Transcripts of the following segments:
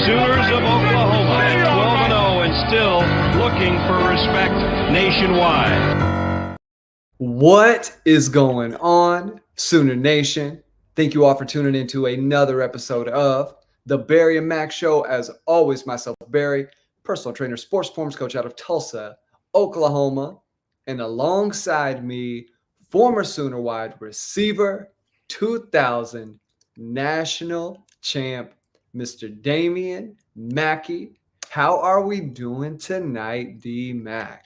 Sooners of Oklahoma at 12-0 and still looking for respect nationwide. What is going on, Sooner Nation? Thank you all for tuning into another episode of the Barry and Mack Show. As always, myself, Barry, personal trainer, sports performance coach out of Tulsa, Oklahoma, and alongside me, former Sooner wide receiver, 2000 national champ, Mr. Damian Mackey. How are we doing tonight, D Mac?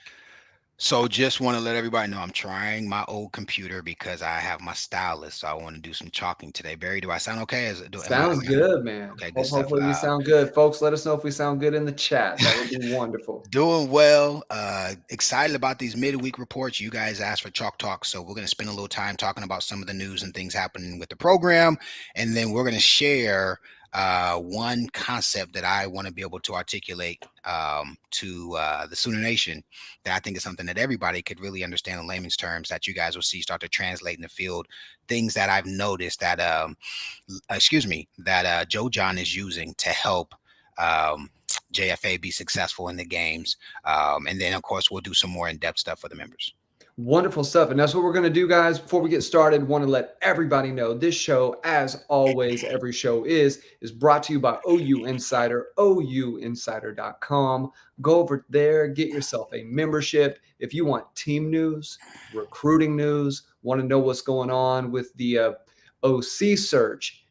So just want to let everybody know I'm trying my old computer because I have my stylus. So I want to do some chalking today. Barry, do I sound okay? Sounds good, man. Okay, good stuff. Hopefully we sound good. Folks, let us know if we sound good in the chat. That would be wonderful. Doing well. Excited about these midweek reports. You guys asked for Chalk Talk, so we're going to spend a little time talking about some of the news and things happening with the program, and then we're going to share one concept that I want to be able to articulate to the Sooner Nation that I think is something that everybody could really understand in layman's terms, that you guys will see start to translate in the field. Things that I've noticed that Joe John is using to help JFA be successful in the games. And then, of course, we'll do some more in-depth stuff for the members. Wonderful stuff. And that's what we're going to do, guys. Before we get started, want to let everybody know this show, as always, every show is brought to you by OU Insider, ouinsider.com. Go over there, get yourself a membership. If you want team news, recruiting news, want to know what's going on with the OC search,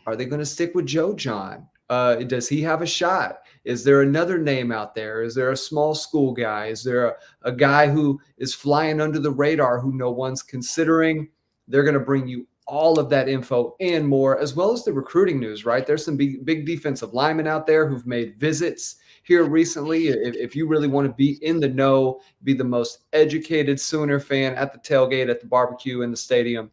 are they going to stick with Joe John? Does he have a shot? Is there another name out there? Is there a small school guy? Is there a guy who is flying under the radar who no one's considering? They're going to bring you all of that info and more, as well as the recruiting news, right? There's some big defensive linemen out there who've made visits here recently. If you really want to be in the know, be the most educated Sooner fan at the tailgate, at the barbecue, in the stadium,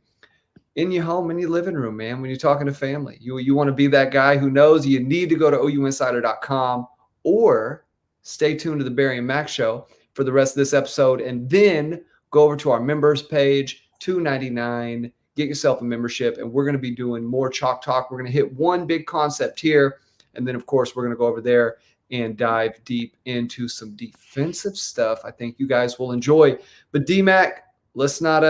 in your home, in your living room, man, when you're talking to family, you want to be that guy who knows. You need to go to ouinsider.com or stay tuned to the Barry and Mack Show for the rest of this episode, and then go over to our members page, $2.99, get yourself a membership, and we're going to be doing more Chalk Talk. We're going to hit one big concept here, and then, of course, we're going to go over there and dive deep into some defensive stuff I think you guys will enjoy. But D-Mac, let's not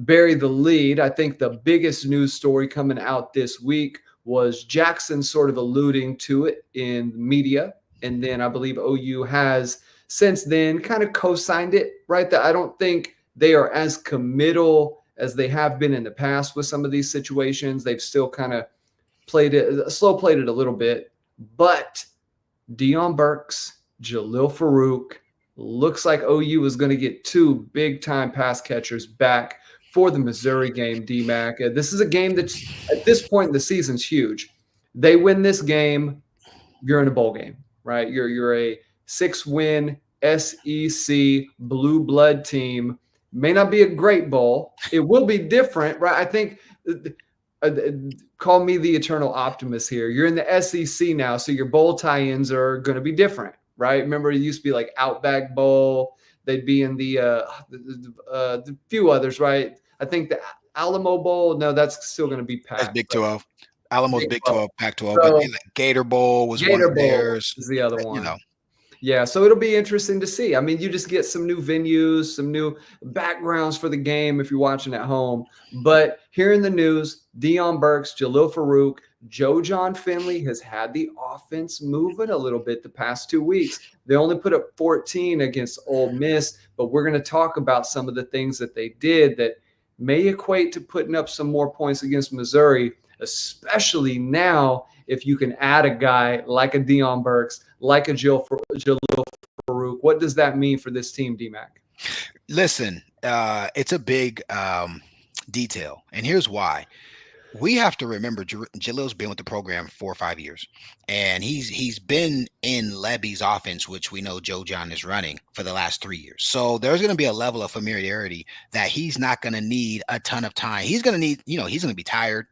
bury the lead. I think the biggest news story coming out this week was Jackson sort of alluding to it in the media. And then I believe OU has since then kind of co-signed it, right? That I don't think they are as committal as they have been in the past with some of these situations. They've still kind of slow played it a little bit. But Deion Burks, Jalil Farouk, looks like OU is going to get two big-time pass catchers back for the Missouri game, D-Mac. This is a game that's, at this point in the season's huge. They win this game, you're in a bowl game, right? You're a 6-win SEC blue blood team. May not be a great bowl. It will be different, right? I think call me the eternal optimist here. You're in the SEC now, so your bowl tie-ins are going to be different. Right? Remember, it used to be like Outback Bowl. They'd be in the few others, right? I think the Alamo Bowl. No, that's still going to be packed. That's Big 12. Alamo's Big 12, Pac-12. So, but Gator Bowl was one of theirs. Is the other one. Yeah, so it'll be interesting to see. I mean, you just get some new venues, some new backgrounds for the game if you're watching at home. But here in the news, Deion Burks, Jalil Farouk, Joe John Finley has had the offense moving a little bit the past 2 weeks. They only put up 14 against Ole Miss, but we're going to talk about some of the things that they did that may equate to putting up some more points against Missouri, especially now if you can add a guy like a Deion Burks, like a Jalil Farouk. What does that mean for this team, D-Mac? Listen, it's a big detail, and here's why. We have to remember Jalil's been with the program 4 or 5 years, and he's been in Lebby's offense, which we know Joe John is running, for the last 3 years. So there's going to be a level of familiarity that he's not going to need a ton of time. He's going to need, he's going to be tired.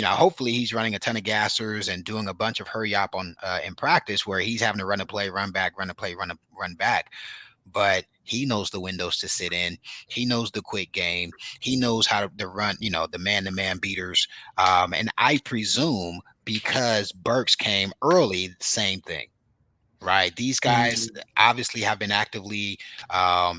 Hopefully he's running a ton of gassers and doing a bunch of hurry up on in practice where he's having to run a play, run back, run a play, run back. But he knows the windows to sit in. He knows the quick game. He knows how to run, the man-to-man beaters. And I presume because Burks came early, same thing. Right. These guys Mhm. obviously have been actively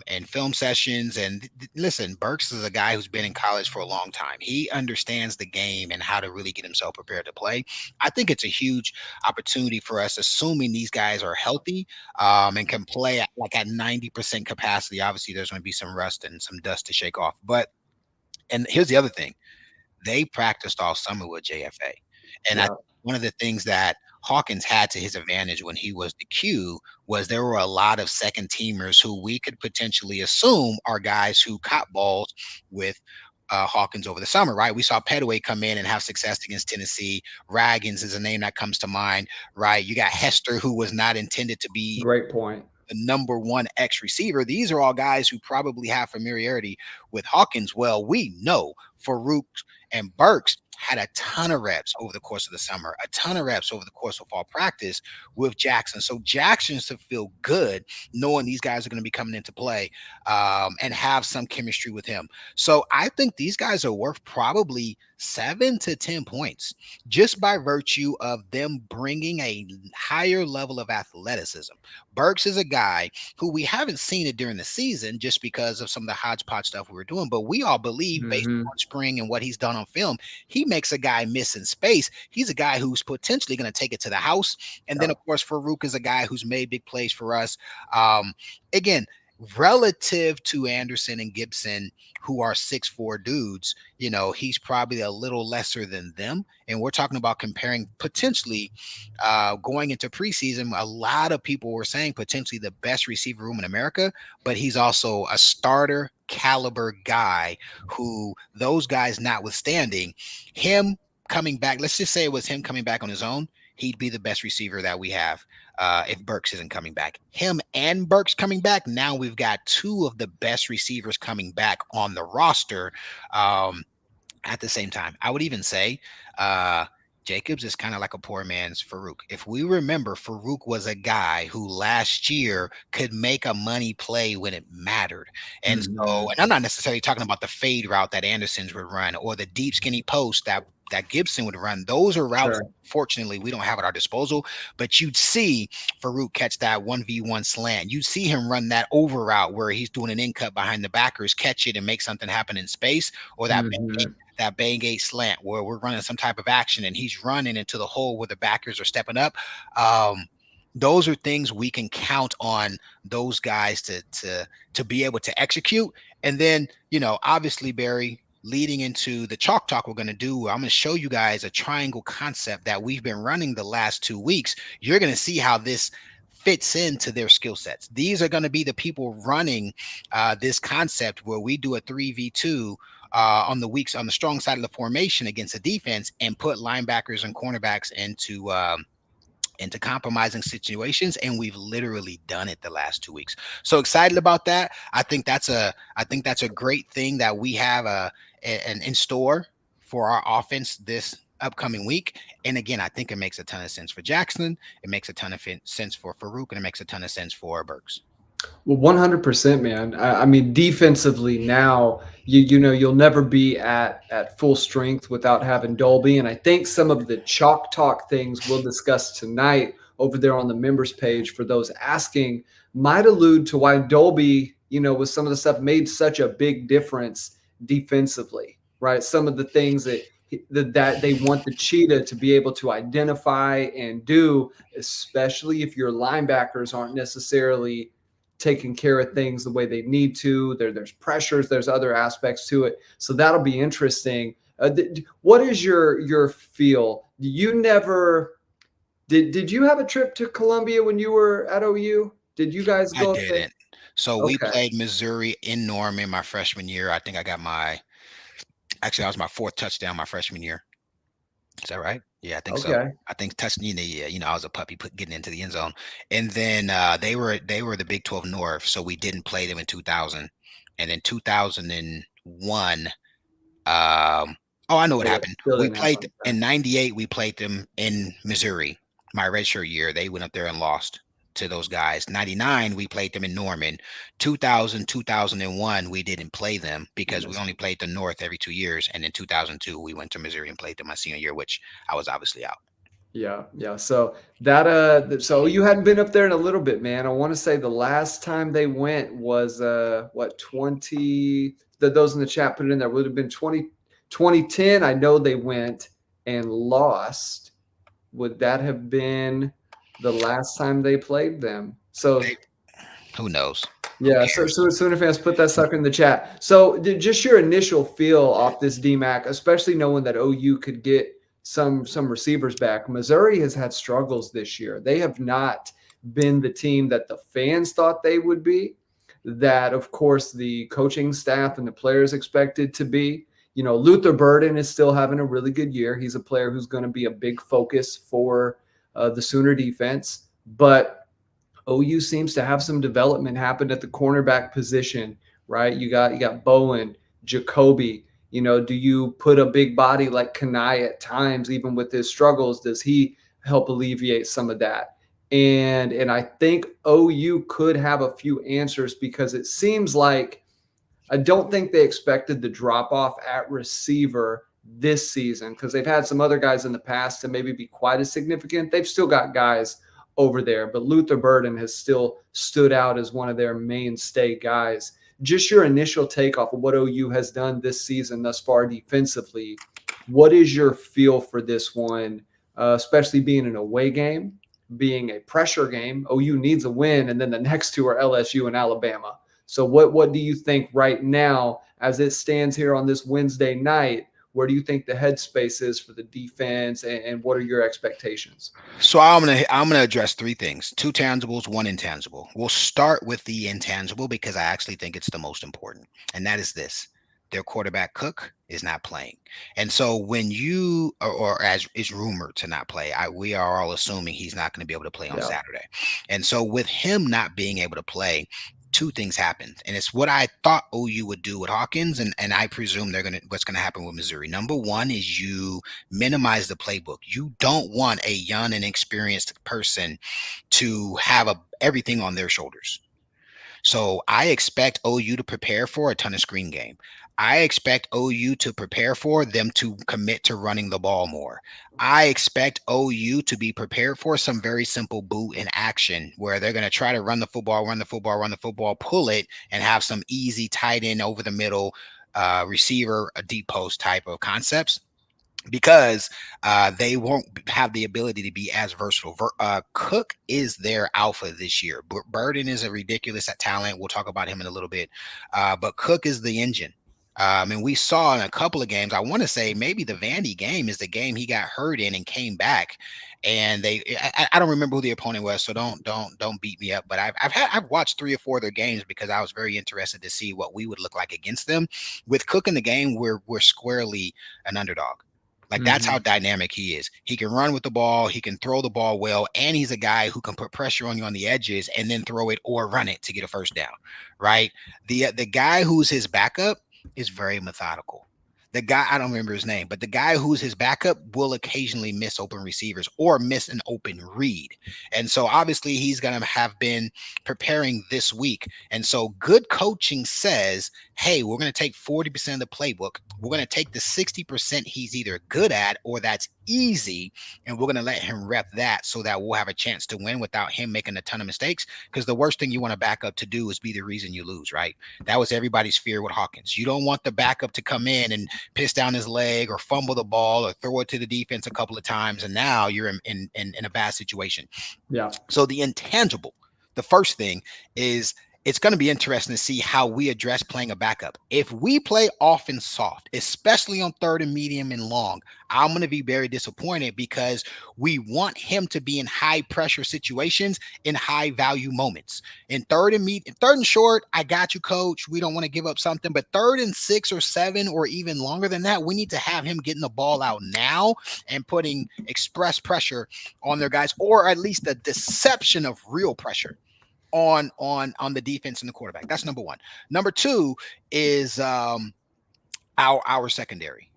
in film sessions. And listen, Burks is a guy who's been in college for a long time. He understands the game and how to really get himself prepared to play. I think it's a huge opportunity for us, assuming these guys are healthy and can play at, like at 90% capacity. Obviously, there's going to be some rust and some dust to shake off. But, and here's the other thing, they practiced all summer with JFA. And I Yeah. one of the things that Hawkins had to his advantage when he was the Q was there were a lot of second teamers who we could potentially assume are guys who caught balls with Hawkins over the summer, right? We saw Petaway come in and have success against Tennessee. Raggins is a name that comes to mind, right? You got Hester, who was not intended to be Great point. the number one X receiver. These are all guys who probably have familiarity with Hawkins. Well, we know Farouk and Burks had a ton of reps over the course of the summer, a ton of reps over the course of fall practice with Jackson. So Jackson should feel good knowing these guys are going to be coming into play and have some chemistry with him. So I think these guys are worth probably 7 to 10 points just by virtue of them bringing a higher level of athleticism. Burks is a guy who we haven't seen it during the season just because of some of the hodgepodge stuff we were doing, but we all believe based Hmm. on spring and what he's done on film, he makes a guy miss in space. He's a guy who's potentially going to take it to the house. And then, Yeah. of course, Farouk is a guy who's made big plays for us. Um, again, relative to Anderson and Gibson, who are 6'4" dudes, he's probably a little lesser than them. And we're talking about comparing potentially going into preseason. A lot of people were saying potentially the best receiver room in America, but he's also a starter caliber guy who, those guys notwithstanding, him coming back, let's just say it was him coming back on his own, he'd be the best receiver that we have if Burks isn't coming back. Him and Burks coming back, now we've got two of the best receivers coming back on the roster. Um, at the same time, I would even say uh, Jacobs is kind of like a poor man's Farouk. If we remember, Farouk was a guy who last year could make a money play when it mattered. And so, Hmm. and I'm not necessarily talking about the fade route that Anderson's would run or the deep skinny post that Gibson would run. Those are routes, Sure. fortunately, we don't have at our disposal. But you'd see Farouk catch that 1v1 slant. You'd see him run that over route where he's doing an in cut behind the backers, catch it and make something happen in space, or Hmm. that bang eight slant where we're running some type of action and he's running into the hole where the backers are stepping up. Um, those are things we can count on those guys to be able to execute. And then, obviously, Barry, leading into the chalk talk we're going to do, I'm going to show you guys a triangle concept that we've been running the last 2 weeks. You're going to see how this fits into their skill sets. These are going to be the people running this concept where we do a 3v2 on the weeks on the strong side of the formation against a defense and put linebackers and cornerbacks into compromising situations, and we've literally done it the last 2 weeks. So excited about that. I think that's a great thing that we have an in store for our offense this upcoming week. And again, I think it makes a ton of sense for Jackson, it makes a ton of sense for Farouk, and it makes a ton of sense for Burks. Well, 100%, man. I mean, defensively now, you'll never be at full strength without having Dolby. And I think some of the chalk talk things we'll discuss tonight over there on the members page for those asking might allude to why Dolby, with some of the stuff made such a big difference defensively, right? Some of the things that they want the cheetah to be able to identify and do, especially if your linebackers aren't necessarily taking care of things the way they need to. There's pressures, there's other aspects to it. So that'll be interesting. What is your feel? You never did you have a trip to Columbia when you were at OU? Did you guys I go up there? didn't. So we Okay. played Missouri in Norman my freshman year. I think I got my actually that was my fourth touchdown my freshman year. Is that right? Yeah, I think so. Okay. I think touching, yeah, I was a puppy getting into the end zone. And then they were the Big 12 North, so we didn't play them in 2000. And in 2001, oh, I know what happened. Still We didn't played happen. in 98, we played them in Missouri. My redshirt year, they went up there and lost to those guys. 99, we played them in Norman. 2000, 2001, we didn't play them because we only played the North every 2 years. And in 2002, we went to Missouri and played them my senior year, which I was obviously out. Yeah. So that so you hadn't been up there in a little bit, man. I want to say the last time they went was what 20 those in the chat put it in there would have been 2010. I know they went and lost. Would that have been the last time they played them? So They, who knows? Who yeah, cares? Sooner fans, put that sucker in the chat. So, just your initial feel off this DMAC, especially knowing that OU could get some receivers back. Missouri has had struggles this year. They have not been the team that the fans thought they would be. That, of course, the coaching staff and the players expected to be. You know, Luther Burden is still having a really good year. He's a player who's going to be a big focus for the Sooner defense, but OU seems to have some development happen at the cornerback position, right? You got Bowen, Jacoby. You know, do you put a big body like Kanai at times, even with his struggles? Does he help alleviate some of that? And I think OU could have a few answers because it seems like I don't think they expected the drop off at receiver this season because they've had some other guys in the past to maybe be quite as significant. They've still got guys over there, but Luther Burden has still stood out as one of their mainstay guys. Just your initial take off of what OU has done this season thus far defensively. What is your feel for this one, especially being an away game, being a pressure game? OU needs a win, and then the next two are LSU and Alabama. So what do you think right now as it stands here on this Wednesday night? Where do you think the headspace is for the defense, and what are your expectations? So I'm gonna address three things: two tangibles, one intangible. We'll start with the intangible because I actually think it's the most important, and that is this: their quarterback Cook is not playing. And so when you or as is rumored to not play, we are all assuming he's not going to be able to play on Yeah. Saturday. And so with him not being able to play, two things happened, and it's what I thought OU would do with Hawkins, and I presume they're gonna what's gonna happen with Missouri. Number one is you minimize the playbook. You don't want a young and experienced person to have everything on their shoulders. So I expect OU to prepare for a ton of screen game. I expect OU to prepare for them to commit to running the ball more. I expect OU to be prepared for some very simple boot in action where they're going to try to run the football, run the football, run the football, pull it, and have some easy tight end over the middle receiver, a deep post type of concepts because they won't have the ability to be as versatile. Cook is their alpha this year. Burden is a ridiculous at talent. We'll talk about him in a little bit, but Cook is the engine. I mean, we saw in a couple of games. I want to say maybe the Vandy game is the game he got hurt in and came back. And I don't remember who the opponent was, so don't beat me up. But I've watched 3 or 4 of their games because I was very interested to see what we would look like against them. With Cook in the game, we're squarely an underdog. Like that's how Mm-hmm. dynamic he is. He can run with the ball, he can throw the ball well, and he's a guy who can put pressure on you on the edges and then throw it or run it to get a first down, right? The guy who's his backup is very methodical. The guy, I don't remember his name, but the guy who's his backup will occasionally miss open receivers or miss an open read. And so obviously he's going to have been preparing this week. And so good coaching says, hey, we're going to take 40% of the playbook. We're going to take the 60% he's either good at or that's easy, and we're going to let him rep that so that we'll have a chance to win without him making a ton of mistakes. Because the worst thing you want a backup to do is be the reason you lose, right? That was everybody's fear with Hawkins. You don't want the backup to come in and piss down his leg or fumble the ball or throw it to the defense a couple of times, and now you're in a bad situation. Yeah. So the intangible, the first thing is it's going to be interesting to see how we address playing a backup. If we play off and soft, especially on third and medium and long, I'm going to be very disappointed because we want him to be in high pressure situations in high value moments. In third and short, I got you, coach. We don't want to give up something, but third and 6 or 7 or even longer than that, we need to have him getting the ball out now and putting express pressure on their guys, or at least the deception of real pressure on the defense and the quarterback. That's number one. Number two is our secondary.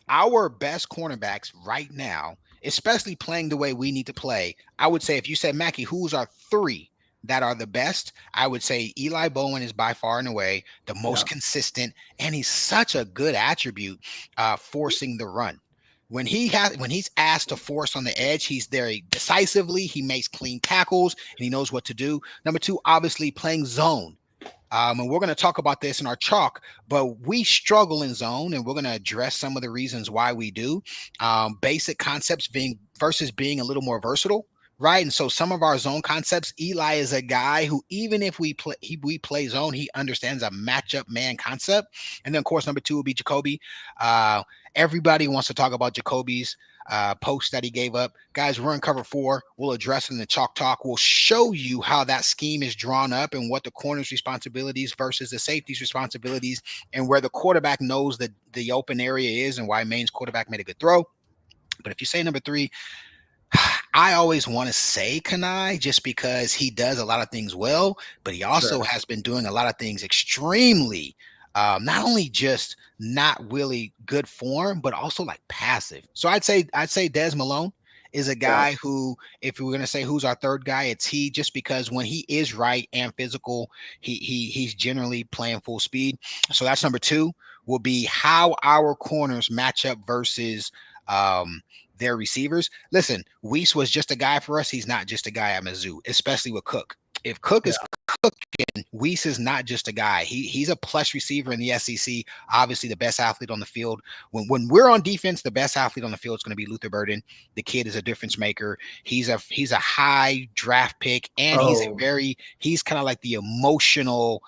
Our best cornerbacks right now, especially playing the way we need to play. I would say if you said, Mackey, who's our three that are the best, I would say Eli Bowen is by far and away the Yeah. most consistent, and he's such a good attribute forcing the run. when he's asked to force on the edge, he's there decisively. He makes clean tackles and he knows what to do. Number two, obviously playing zone. And we're going to talk about this in our chalk, but we struggle in zone, and we're going to address some of the reasons why we do. Basic concepts versus being a little more versatile, right? And so some of our zone concepts, Eli is a guy who, even if we play zone, he understands a matchup man concept. And then, of course, number two will be Jacoby. Everybody wants to talk about Jacoby's post that he gave up. Guys, we're in cover 4. We'll address it in the chalk talk. We'll show you how that scheme is drawn up and what the corner's responsibilities versus the safety's responsibilities, and where the quarterback knows that the open area is and why Maine's quarterback made a good throw. But if you say number 3, I always want to say Kanai just because he does a lot of things well, but he also has been doing a lot of things extremely not only just not really good form, but also like passive. So I'd say Des Malone is a guy who, if we were going to say who's our third guy, it's he, just because when he is right and physical, he's generally playing full speed. So that's number 2. Will be how our corners match up versus their receivers. Listen, Weiss was just a guy for us. He's not just a guy at Mizzou, especially with Cook. If Cook is cooking, Weiss is not just a guy. He's a plus receiver in the SEC. Obviously, the best athlete on the field. When we're on defense, the best athlete on the field is going to be Luther Burden. The kid is a difference maker. He's a high draft pick, and he's kind of like the emotional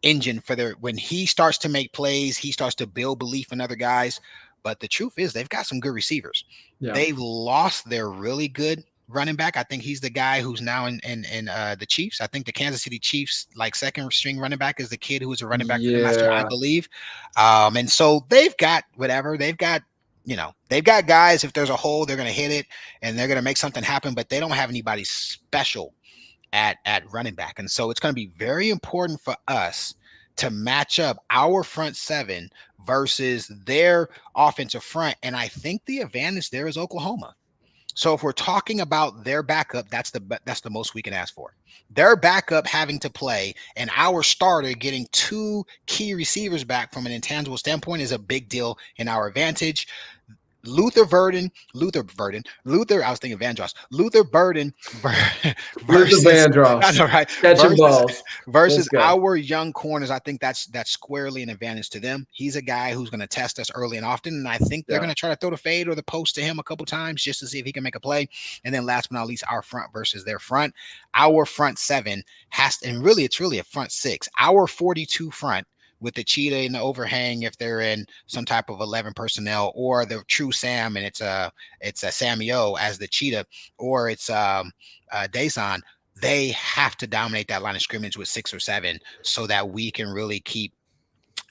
engine for when he starts to make plays, he starts to build belief in other guys. But the truth is, they've got some good receivers. They've lost their really good running back. I think he's the guy who's now in the Chiefs. I think the Kansas City Chiefs, like, second string running back is the kid who was a running back for them last year, I believe. And so they've got whatever. They've got guys, if there's a hole, they're going to hit it and they're going to make something happen, but they don't have anybody special at running back. And so it's going to be very important for us to match up our front 7 versus their offensive front. And I think the advantage there is Oklahoma. So if we're talking about their backup, that's the most we can ask for. Their backup having to play and our starter getting 2 key receivers back from an intangible standpoint is a big deal in our advantage. Luther Burden, I was thinking Vandross. Luther Burden versus Vandross. I know, right? Catching balls. Versus our young corners, I think that's squarely an advantage to them. He's a guy who's going to test us early and often, and I think they're going to try to throw the fade or the post to him a couple times just to see if he can make a play. And then last but not least, our front versus their front. Our front 7 it's really a front 6. Our 42 front, with the cheetah in the overhang, if they're in some type of 11 personnel, or the true Sam and it's a Sammy O as the cheetah, or it's Dason, they have to dominate that line of scrimmage with 6 or 7 so that we can really keep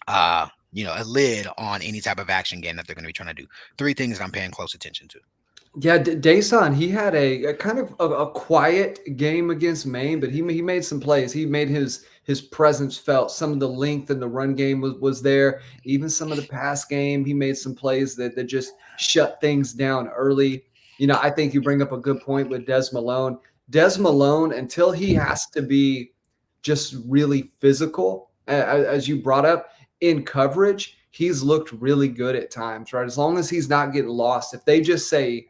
a lid on any type of action game that they're going to be trying to do. 3 things I'm paying close attention to. Yeah, Dason, he had a kind of a quiet game against Maine, but he made some plays. He made his presence felt. Some of the length in the run game was there. Even some of the pass game, he made some plays that just shut things down early. I think you bring up a good point with Des Malone. Des Malone, until he has to be just really physical, as you brought up, in coverage, he's looked really good at times, right? As long as he's not getting lost. If they just say,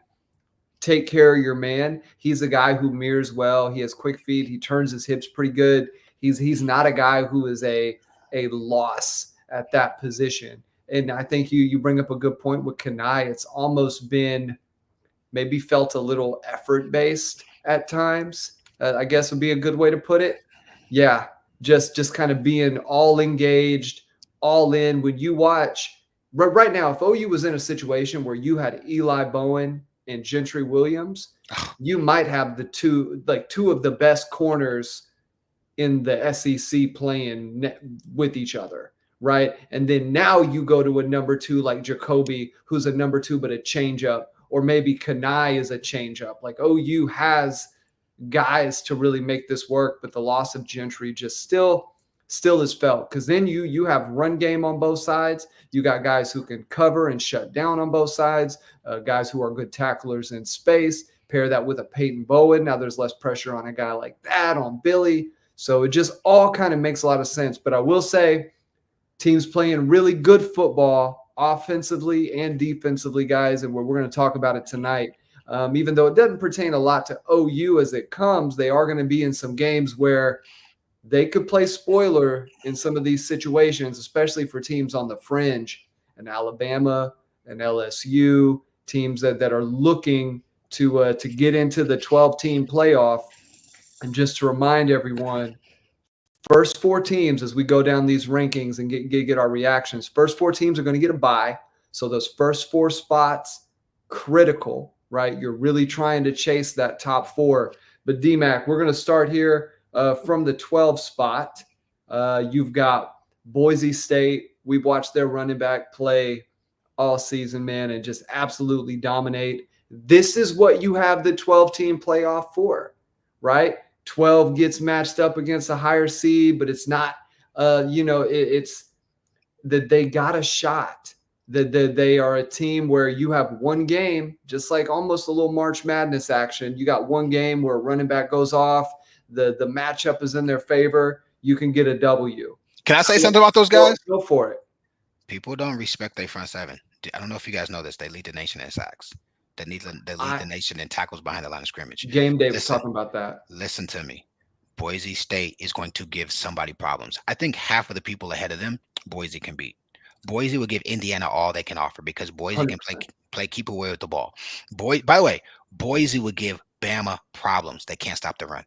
take care of your man, he's a guy who mirrors well. He has quick feet. He turns his hips pretty good. He's not a guy who is a loss at that position. And I think you bring up a good point with Kanai. It's almost been maybe felt a little effort-based at times, I guess would be a good way to put it. Yeah, just kind of being all engaged, all in. When you watch right now, if OU was in a situation where you had Eli Bowen and Gentry Williams, you might have two of the best corners in the SEC playing with each other, right? And then now you go to a number 2 like Jacoby, who's a number 2 but a changeup, or maybe Kanai is a changeup. Like OU has guys to really make this work, but the loss of Gentry just still is felt, because then you have run game on both sides. You got guys who can cover and shut down on both sides, guys who are good tacklers in space. Pair that with a Peyton Bowen. Now there's less pressure on a guy like that, on Billy. So it just all kind of makes a lot of sense. But I will say, teams playing really good football offensively and defensively, guys, and we're going to talk about it tonight. Even though it doesn't pertain a lot to OU as it comes, they are going to be in some games where they could play spoiler in some of these situations, especially for teams on the fringe, and Alabama and LSU, teams that are looking to get into the 12-team playoff. And just to remind everyone, first four teams, as we go down these rankings and get our reactions, first four teams are going to get a bye. So those first four spots, critical, right? You're really trying to chase that top four. But D-Mac, we're going to start here from the 12 spot. You've got Boise State. We've watched their running back play all season, man, and just absolutely dominate. This is what you have the 12-team playoff for, right? 12 gets matched up against a higher seed, but it's not, it's that they got a shot. That they are a team where you have one game, just like almost a little March Madness action. You got one game where a running back goes off, the matchup is in their favor. You can get a W. Can I say something about those guys? Go for it. People don't respect their front seven. I don't know if you guys know this. They lead the nation in sacks. They lead the nation in tackles behind the line of scrimmage. Game Day was talking about that. Listen to me. Boise State is going to give somebody problems. I think half of the people ahead of them, Boise can beat. Boise will give Indiana all they can offer because Boise 100%. Can play keep away with the ball. By the way, Boise will give Bama problems. They can't stop the run.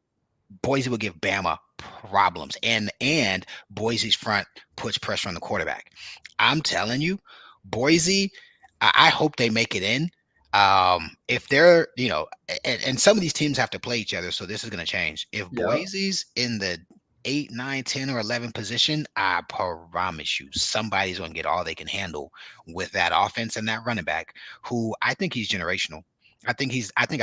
Boise will give Bama problems. And Boise's front puts pressure on the quarterback. I'm telling you, Boise, I hope they make it in. If they're, and some of these teams have to play each other, so this is going to change. If Boise's in the 8, 9, 10, or 11 position, I promise you somebody's going to get all they can handle with that offense and that running back, who I think he's generational. I think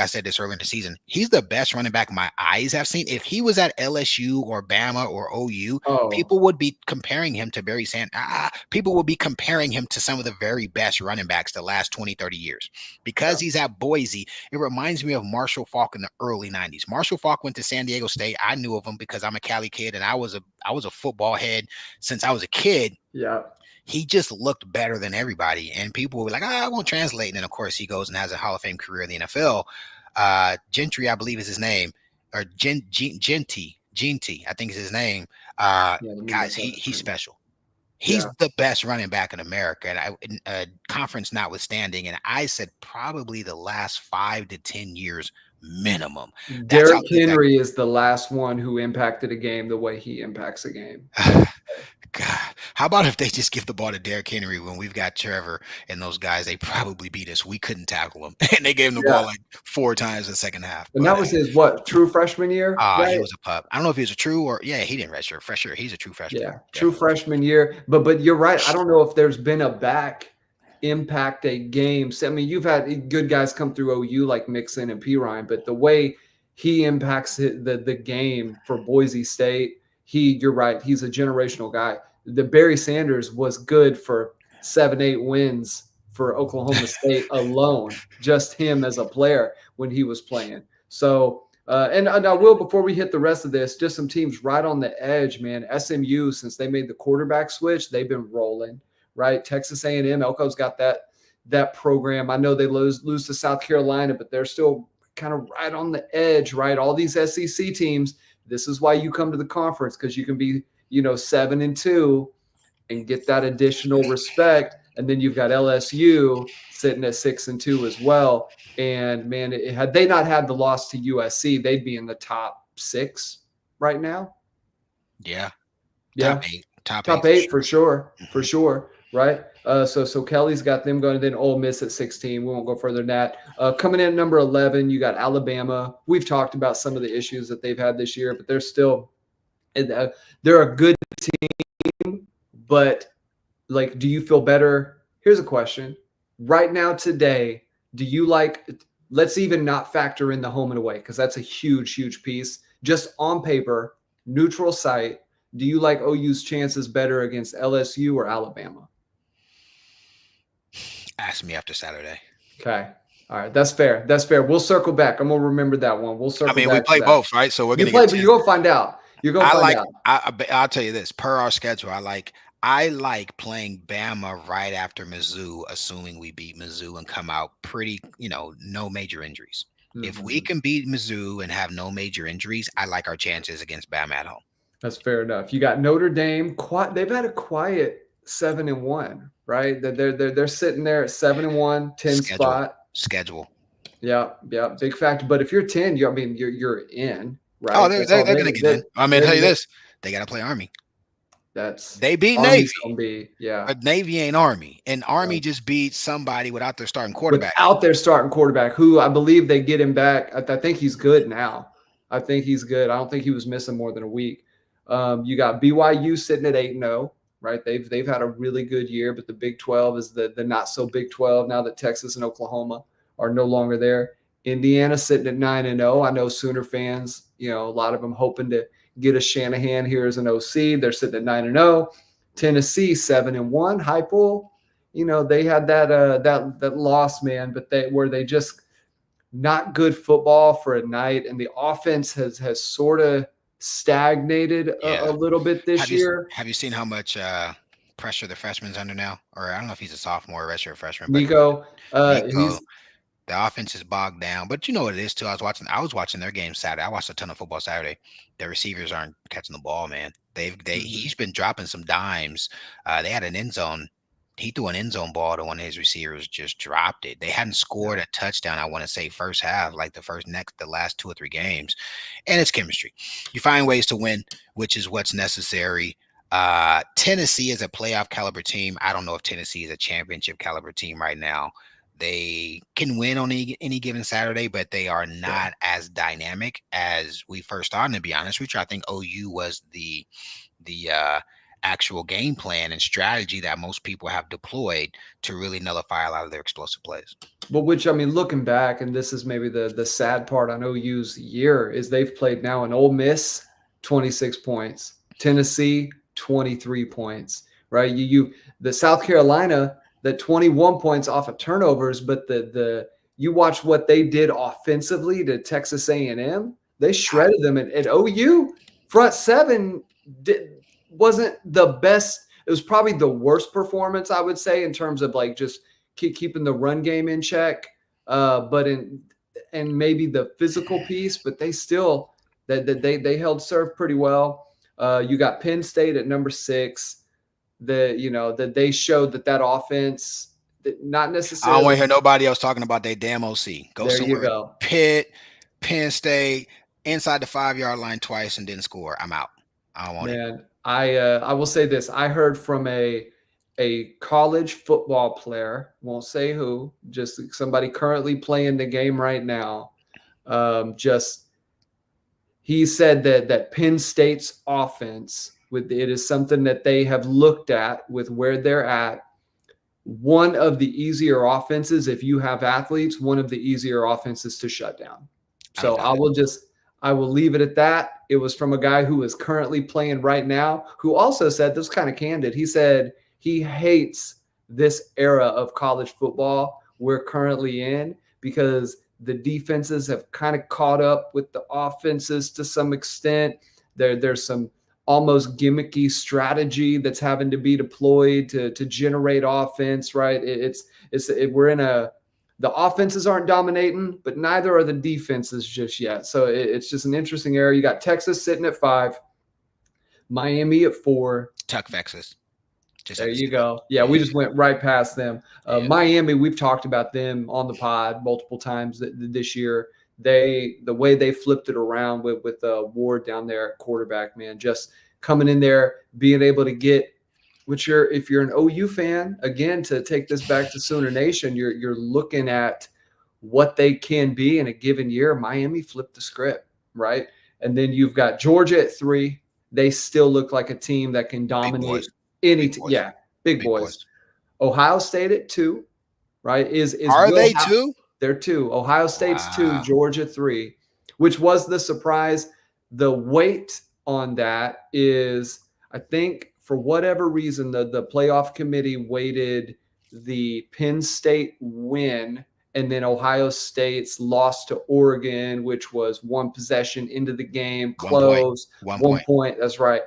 I said this earlier in the season. He's the best running back my eyes have seen. If he was at LSU or Bama or OU, people would be comparing him to Barry Sanders. People would be comparing him to some of the very best running backs the last 20, 30 years. Because he's at Boise, it reminds me of Marshall Faulk in the early 90s. Marshall Faulk went to San Diego State. I knew of him because I'm a Cali kid, and I was a football head since I was a kid. Yeah. He just looked better than everybody. And people were like, I won't translate. And then, of course, he goes and has a Hall of Fame career in the NFL. Gentry, I believe is his name. Or Genty, I think is his name. Guys, he's special. He's the best running back in America. And conference notwithstanding. And I said probably the last 5 to 10 years minimum. Derrick Henry is the last one who impacted a game the way he impacts a game. God, how about if they just give the ball to Derrick Henry when we've got Trevor and those guys? They probably beat us. We couldn't tackle him, and they gave him the ball like 4 times in the second half. And that was his true freshman year? He was a pup. I don't know if he was a true or he didn't redshirt. Fresher, he's a true freshman. Yeah, true freshman year. But you're right. I don't know if there's been a back impact a game. So, I mean, you've had good guys come through OU like Mixon and Pirine, but the way he impacts the game for Boise State. You're right. He's a generational guy. The Barry Sanders was good for 7, 8 wins for Oklahoma State alone, just him as a player when he was playing. So, and I will, before we hit the rest of this, just some teams right on the edge, man. SMU, since they made the quarterback switch, they've been rolling, right? Texas A&M, Elko's got that program. I know they lose to South Carolina, but they're still kind of right on the edge, right? All these SEC teams. This is why you come to the conference, because you can be, 7-2 and get that additional respect. And then you've got LSU sitting at 6-2 as well. And man, had they not had the loss to USC, they'd be in the top 6 right now. Yeah. Top eight for sure. For sure. Right. So Kelly's got them going, and then Ole Miss at 16. We won't go further than that. Coming in at number 11, you got Alabama. We've talked about some of the issues that they've had this year, but they're still they're a good team. But do you feel better? Here's a question. Right now, today, do you let's even not factor in the home and away, because that's a huge, huge piece. Just on paper, neutral site, do you like OU's chances better against LSU or Alabama? Ask me after Saturday. Okay. All right. That's fair. We'll circle back. I'm going to remember that one. We'll circle back. We play both, right? So we're going to play, but you're going to find out. You're going to find out. I'll tell you this. Per our schedule, I like I like playing Bama right after Mizzou, assuming we beat Mizzou and come out pretty, no major injuries. If we Mhm. can beat Mizzou and have no major injuries, I like our chances against Bama at home. That's fair enough. You got Notre Dame. They've had a quiet 7-1, right? They're sitting there at 7-1, 10 Schedule, spot. schedule. Yeah, yeah, big factor. But if you're 10, you're in, Oh, right? they're That's they're, all they're gonna get in. I'm gonna tell you this: they got to play Army. that's They beat Army's Navy, gonna be, yeah. but Navy ain't Army, and Army Yeah. just beat somebody without their starting quarterback. Without their starting quarterback, who I believe they get him back. I think he's good now. I think he's good. I don't think he was missing more than a week. You got BYU sitting at 8-0, right? They've had a really good year, but the Big 12 is the not so Big 12 now that Texas and Oklahoma are no longer there. Indiana sitting at 9-0. I know Sooner fans, a lot of them hoping to get a Shanahan here as an OC. They're sitting at 9-0. Tennessee 7-1. Heupel, they had that loss, man, but they just not good football for a night, and the offense has sort of stagnated a Yeah. little bit this Have you year. have you seen how much pressure the freshman's under now? Or I don't know if he's a sophomore or redshirt freshman, but Nico, Nico, he's the offense is bogged down. But you know what it is too. I was watching their game Saturday. I watched a ton of football Saturday. Their receivers aren't catching the ball, man. mhm, He's been dropping some dimes. They had an end zone. He threw an end zone ball to one of his receivers, just dropped it. They hadn't yeah. scored a touchdown, I want to say, first half, like the last 2 or 3 games. And it's chemistry. You find ways to win, which is what's necessary. Tennessee is a playoff caliber team. I don't know if Tennessee is a championship caliber team right now. They can win on any given Saturday, but they are Yeah. not as dynamic as we first thought. And to be honest with you, I think OU was the actual game plan and strategy that most people have deployed to really nullify a lot of their explosive plays. But which, I mean, looking back, and this is maybe the sad part on OU's year, is they've played now in Ole Miss 26 points, Tennessee 23 points, right? The South Carolina, the 21 points off of turnovers, but the you watch what they did offensively to Texas A&M. They I, shredded them at OU. Front seven wasn't the best. It was probably the worst performance, I would say, in terms of like just keeping the run game in check, but and maybe the physical piece, but they still they held serve pretty well. You got Penn State at number 6. That they showed that offense, that not I don't want necessarily. to hear nobody else talking about their damn OC. Go There you somewhere. go. Pitt, Penn State, inside the 5 yard line twice and didn't score. I'm out. I don't want it. Man, I will say this. I heard from a college football player, won't say who, just somebody currently playing the game right now. Just he said that Penn State's offense with it is something that they have looked at with where they're at. One of the easier offenses, if you have athletes, one of the easier offenses to shut down. I don't So doubt it. I will leave it at that. It was from a guy who is currently playing right now, who also said, this was kind of candid. He said he hates this era of college football we're currently in because the defenses have kind of caught up with the offenses to some extent. There's some almost gimmicky strategy that's having to be deployed to generate offense, right? We're in the offenses aren't dominating, but neither are the defenses just yet. So it's just an interesting area. You got Texas sitting at 5, Miami at 4. Tuck Texas. Just There had to you say that. go. Yeah, we just went right past them. Yeah. Miami, we've talked about them on the pod multiple times this year. The way they flipped it around with Ward down there at quarterback, man, just coming in there, being able to get, if you're an OU fan, again, to take this back to Sooner Nation, you're looking at what they can be in a given year. Miami flipped the script, right? And then you've got Georgia at 3. They still look like a team that can Big boys. dominate any Big boys. yeah, big Big boys. boys. Ohio State at 2, right? Is Are Will they too? They're 2. Ohio State's 2, Wow. Georgia 3, which was the surprise. The weight on that is, I think, for whatever reason, the playoff committee weighted the Penn State win and then Ohio State's loss to Oregon, which was one possession into the game, 1 point. close, 1 1 point. point. That's right.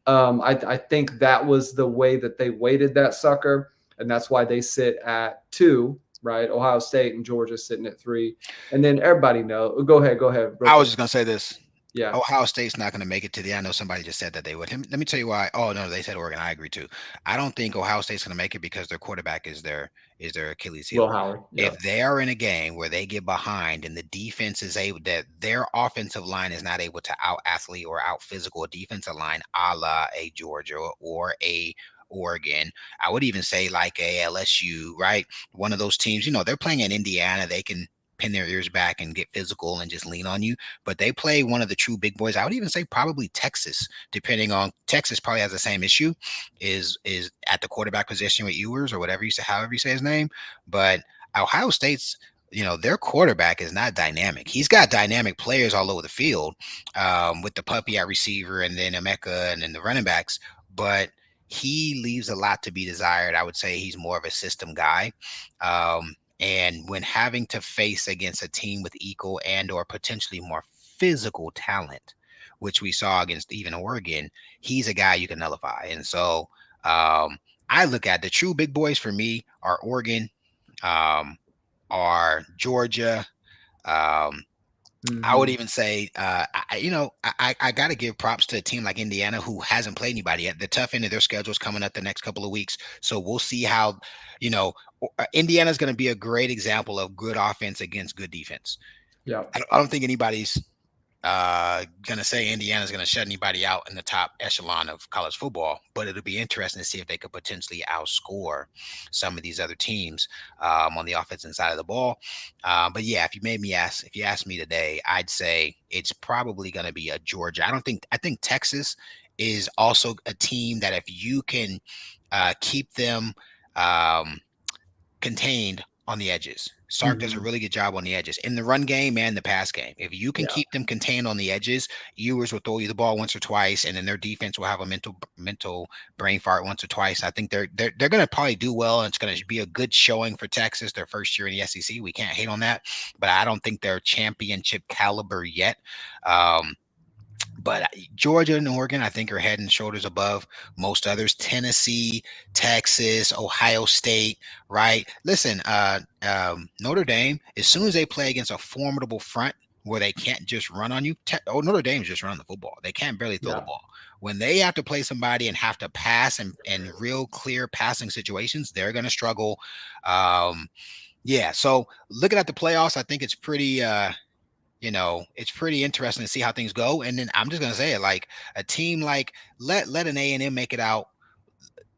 I think that was the way that they weighted that sucker, and that's why they sit at 2, right? Ohio State and Georgia sitting at 3, and then everybody know. Go ahead, real I was quick. just gonna say this. Yeah, Ohio State's not going to make it to the. I know somebody just said that they would. Let me tell you why. Oh no, they said Oregon. I agree too. I don't think Ohio State's going to make it because their quarterback is their Achilles Will heel. Howard. If Yep. they are in a game where they get behind and the defense is able that their offensive line is not able to out athlete or out physical a defensive line, a la a Georgia or a Oregon. I would even say like a LSU, right? One of those teams. They're playing in Indiana. They can pin their ears back and get physical and just lean on you, but they play one of the true big boys. I would even say probably Texas, depending on Texas probably has the same issue, is at the quarterback position with Ewers or whatever you say, however you say his name. But Ohio State's, their quarterback is not dynamic. He's got dynamic players all over the field, with the puppy at receiver and then Emeka and then the running backs, but he leaves a lot to be desired. I would say he's more of a system guy. And when having to face against a team with equal and or potentially more physical talent, which we saw against even Oregon, he's a guy you can nullify. And so I look at the true big boys for me are Oregon, um, are Georgia. Um, I would Mm-hmm. even say, I got to give props to a team like Indiana who hasn't played anybody yet. The tough end of their schedule is coming up the next couple of weeks, so we'll see how, you know, Indiana's going to be a great example of good offense against good defense. Yep. I don't think anybody's gonna say Indiana's gonna shut anybody out in the top echelon of college football, but it'll be interesting to see if they could potentially outscore some of these other teams on the offensive side of the ball. But yeah, if you ask me today, I'd say it's probably gonna be a Georgia. I think Texas is also a team that if you can keep them um, contained on the edges. Sark does a Mm-hmm. really good job on the edges in the run game and the pass game. If you can Yeah. keep them contained on the edges, Ewers will throw you the ball once or twice, and then their defense will have a mental brain fart once or twice. I think they're going to probably do well, and it's going to be a good showing for Texas. Their first year in the SEC, we can't hate on that, but I don't think they're championship caliber yet. Um, but Georgia and Oregon, I think, are head and shoulders above most others. Tennessee, Texas, Ohio State, right? Listen, Notre Dame, as soon as they play against a formidable front where they can't just run on you, Notre Dame's just running the football. They can't barely throw the Yeah. ball. When they have to play somebody and have to pass and real clear passing situations, they're going to struggle. Yeah, so looking at the playoffs, I think it's pretty interesting to see how things go. And then I'm just gonna say it like a team like let an A&M make it out.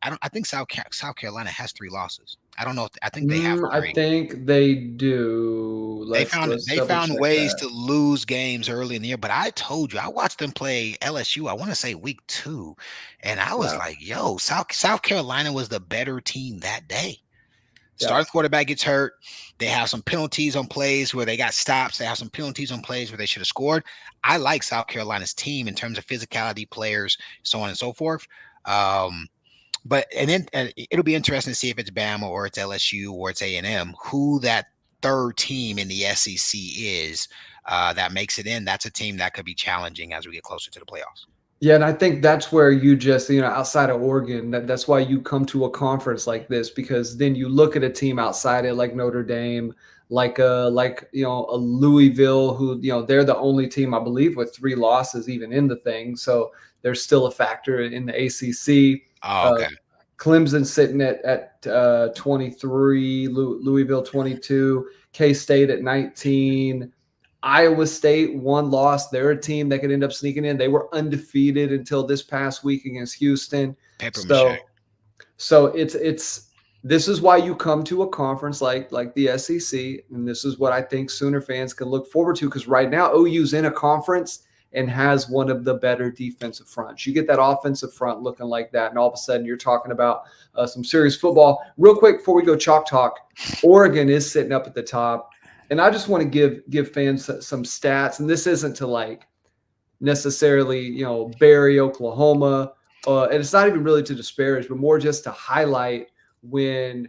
I think South Carolina has 3 losses. I don't know. I think they have I 3. think they do. They Let's found let's they double found check ways that. to lose games early in the year. But I told you, I watched them play LSU. I want to say week 2, and I was Yeah. like, "Yo, South Carolina was the better team that day." Yeah. Starting quarterback gets hurt. They have some penalties on plays where they got stops. They have some penalties on plays where they should have scored. I like South Carolina's team in terms of physicality, players, so on and so forth. Um, but and then it'll be interesting to see if it's Bama or it's LSU or it's A&M, who that third team in the SEC is that makes it in. That's a team that could be challenging as we get closer to the playoffs. Yeah, and I think that's where you just, outside of Oregon, that's why you come to a conference like this, because then you look at a team outside it like Notre Dame, like a Louisville, who, they're the only team I believe with 3 losses even in the thing. So there's still a factor in the ACC. Oh, Uh, okay. Clemson sitting at 23, Louisville 22, K-State at 19. Iowa State, 1 loss. They're a team that could end up sneaking in. They were undefeated until this past week against Houston. Paper mache. So it's this is why you come to a conference like the SEC, and this is what I think Sooner fans can look forward to, because right now OU's in a conference and has one of the better defensive fronts. You get that offensive front looking like that, and all of a sudden you're talking about some serious football. Real quick before we go chalk talk, Oregon is sitting up at the top. And I just want to give fans some stats, and this isn't to like necessarily bury Oklahoma, and it's not even really to disparage, but more just to highlight when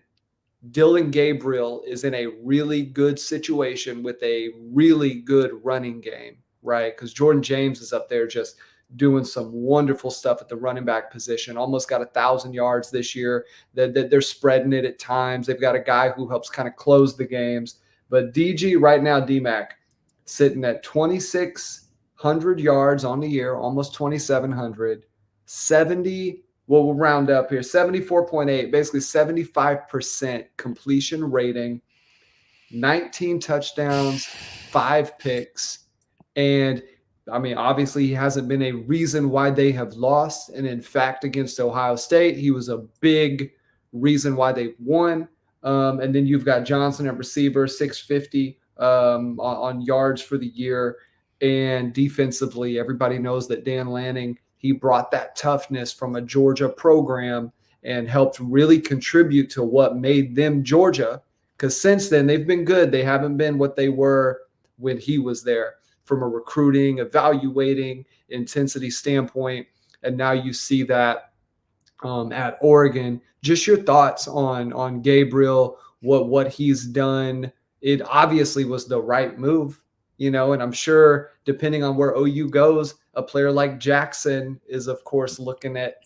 Dylan Gabriel is in a really good situation with a really good running game, right? Because Jordan James is up there just doing some wonderful stuff at the running back position. Almost got 1,000 yards this year. That they're spreading it at times. They've got a guy who helps kind of close the games. But DG right now, DMAC, sitting at 2,600 yards on the year, almost 2,700, 70. Well, we'll round up here, 74.8, basically 75% completion rating, 19 touchdowns, 5 picks. And I mean, obviously, he hasn't been a reason why they have lost. And in fact, against Ohio State, he was a big reason why they won. And then you've got Johnson at receiver, 650 on yards for the year. And defensively, everybody knows that Dan Lanning, he brought that toughness from a Georgia program and helped really contribute to what made them Georgia. Because since then, they've been good. They haven't been what they were when he was there from a recruiting, evaluating, intensity standpoint. And now you see that at Oregon. Just your thoughts on Gabriel, what he's done. It obviously was the right move, and I'm sure depending on where OU goes, a player like Jackson is, of course, looking at,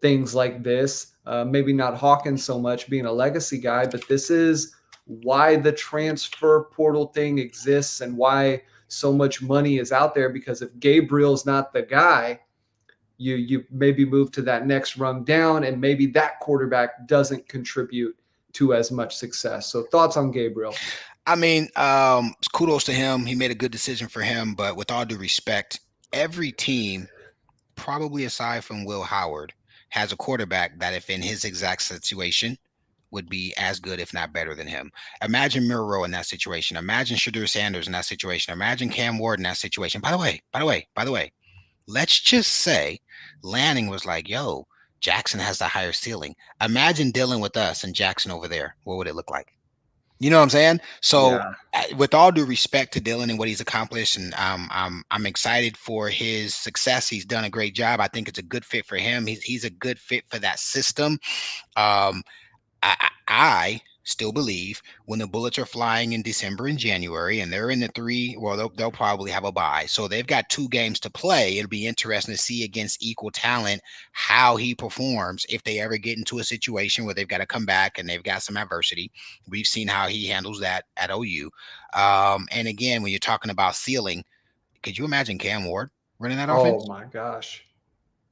things like this. Maybe not Hawkins so much being a legacy guy, but this is why the transfer portal thing exists and why so much money is out there, because if Gabriel's not the guy, you maybe move to that next rung down, and maybe that quarterback doesn't contribute to as much success. So thoughts on Gabriel? I mean, kudos to him. He made a good decision for him, but with all due respect, every team, probably aside from Will Howard, has a quarterback that if in his exact situation would be as good, if not better than him. Imagine Miro in that situation. Imagine Shadur Sanders in that situation. Imagine Cam Ward in that situation. By the way, let's just say Lanning was like, yo, Jackson has the higher ceiling. Imagine dealing with us and Jackson over there. What would it look like? You know what I'm saying? So, with all due respect to Dylan and what he's accomplished, and I'm excited for his success. He's done a great job. I think it's a good fit for him. He's a good fit for that system. Um, I still believe when the Bullets are flying in December and January, and they're in the they'll probably have a bye. So they've got 2 games to play. It'll be interesting to see against equal talent how he performs if they ever get into a situation where they've got to come back and they've got some adversity. We've seen how he handles that at OU. And again, when you're talking about ceiling, could you imagine Cam Ward running that offense? Oh my gosh.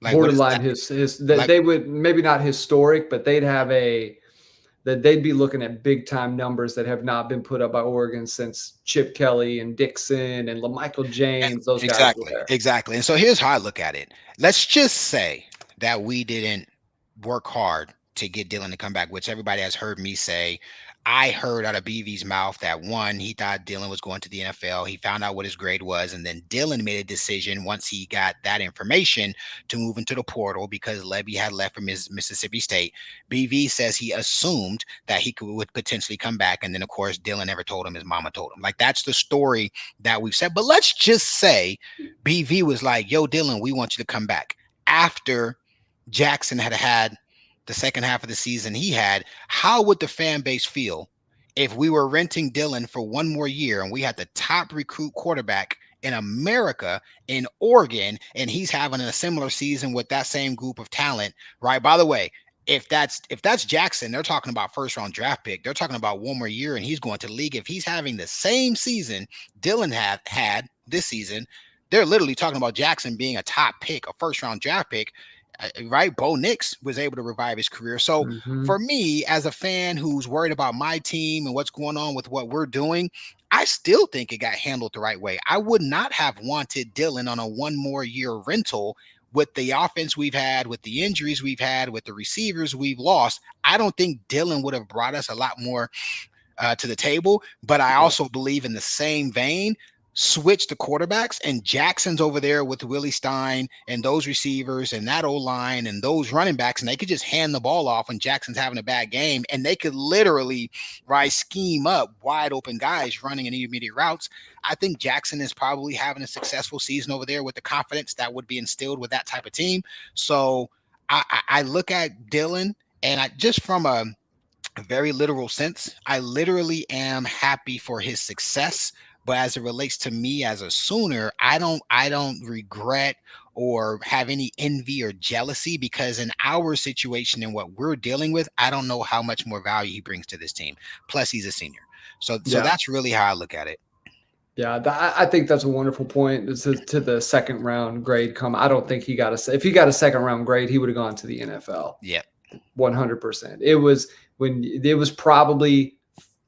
Like Borderline they would maybe not historic, but they'd be looking at big time numbers that have not been put up by Oregon since Chip Kelly and Dixon and LaMichael James. Those guys were there. Exactly. And so here's how I look at it. Let's just say that we didn't work hard to get Dylan to come back, which everybody has heard me say. I heard out of BV's mouth that one, he thought Dylan was going to the NFL. He found out what his grade was, and then Dylan made a decision once he got that information to move into the portal because Levy had left from his Mississippi State. BV says he assumed that he would potentially come back, and then of course Dylan never told him. His mama told him. Like that's the story that we've said. But let's just say BV was like, "Yo, Dylan, we want you to come back." After Jackson had the second half of the season he had, how would the fan base feel if we were renting Dylan for one more year and we had the top recruit quarterback in America in Oregon and he's having a similar season with that same group of talent, right? By the way, if that's Jackson, they're talking about first round draft pick. They're talking about one more year and he's going to the league. If he's having the same season Dylan had this season, they're literally talking about Jackson being a top pick, a first round draft pick. Right, Bo Nix was able to revive his career. So for me, as a fan who's worried about my team and what's going on with what we're doing, I still think it got handled the right way. I would not have wanted Dylan on a one more year rental with the offense we've had, with the injuries we've had, with the receivers we've lost. I don't think Dylan would have brought us a lot more to the table. But I also believe in the same vein, switch the quarterbacks, and Jackson's over there with Willie Stein and those receivers and that O-line and those running backs, and they could just hand the ball off when Jackson's having a bad game, and they could literally scheme up wide open guys running intermediate routes. I think Jackson is probably having a successful season over there with the confidence that would be instilled with that type of team. So I look at Dylan, and I just from a very literal sense, I literally am happy for his success. But as it relates to me as a Sooner, I don't regret or have any envy or jealousy, because in our situation and what we're dealing with, I don't know how much more value he brings to this team. Plus, he's a senior. So Yeah. that's really how I look at it. Yeah, I think that's a wonderful point to the second round grade come. I don't think he got if he got a second round grade, he would have gone to the NFL. Yeah. 100%. It was probably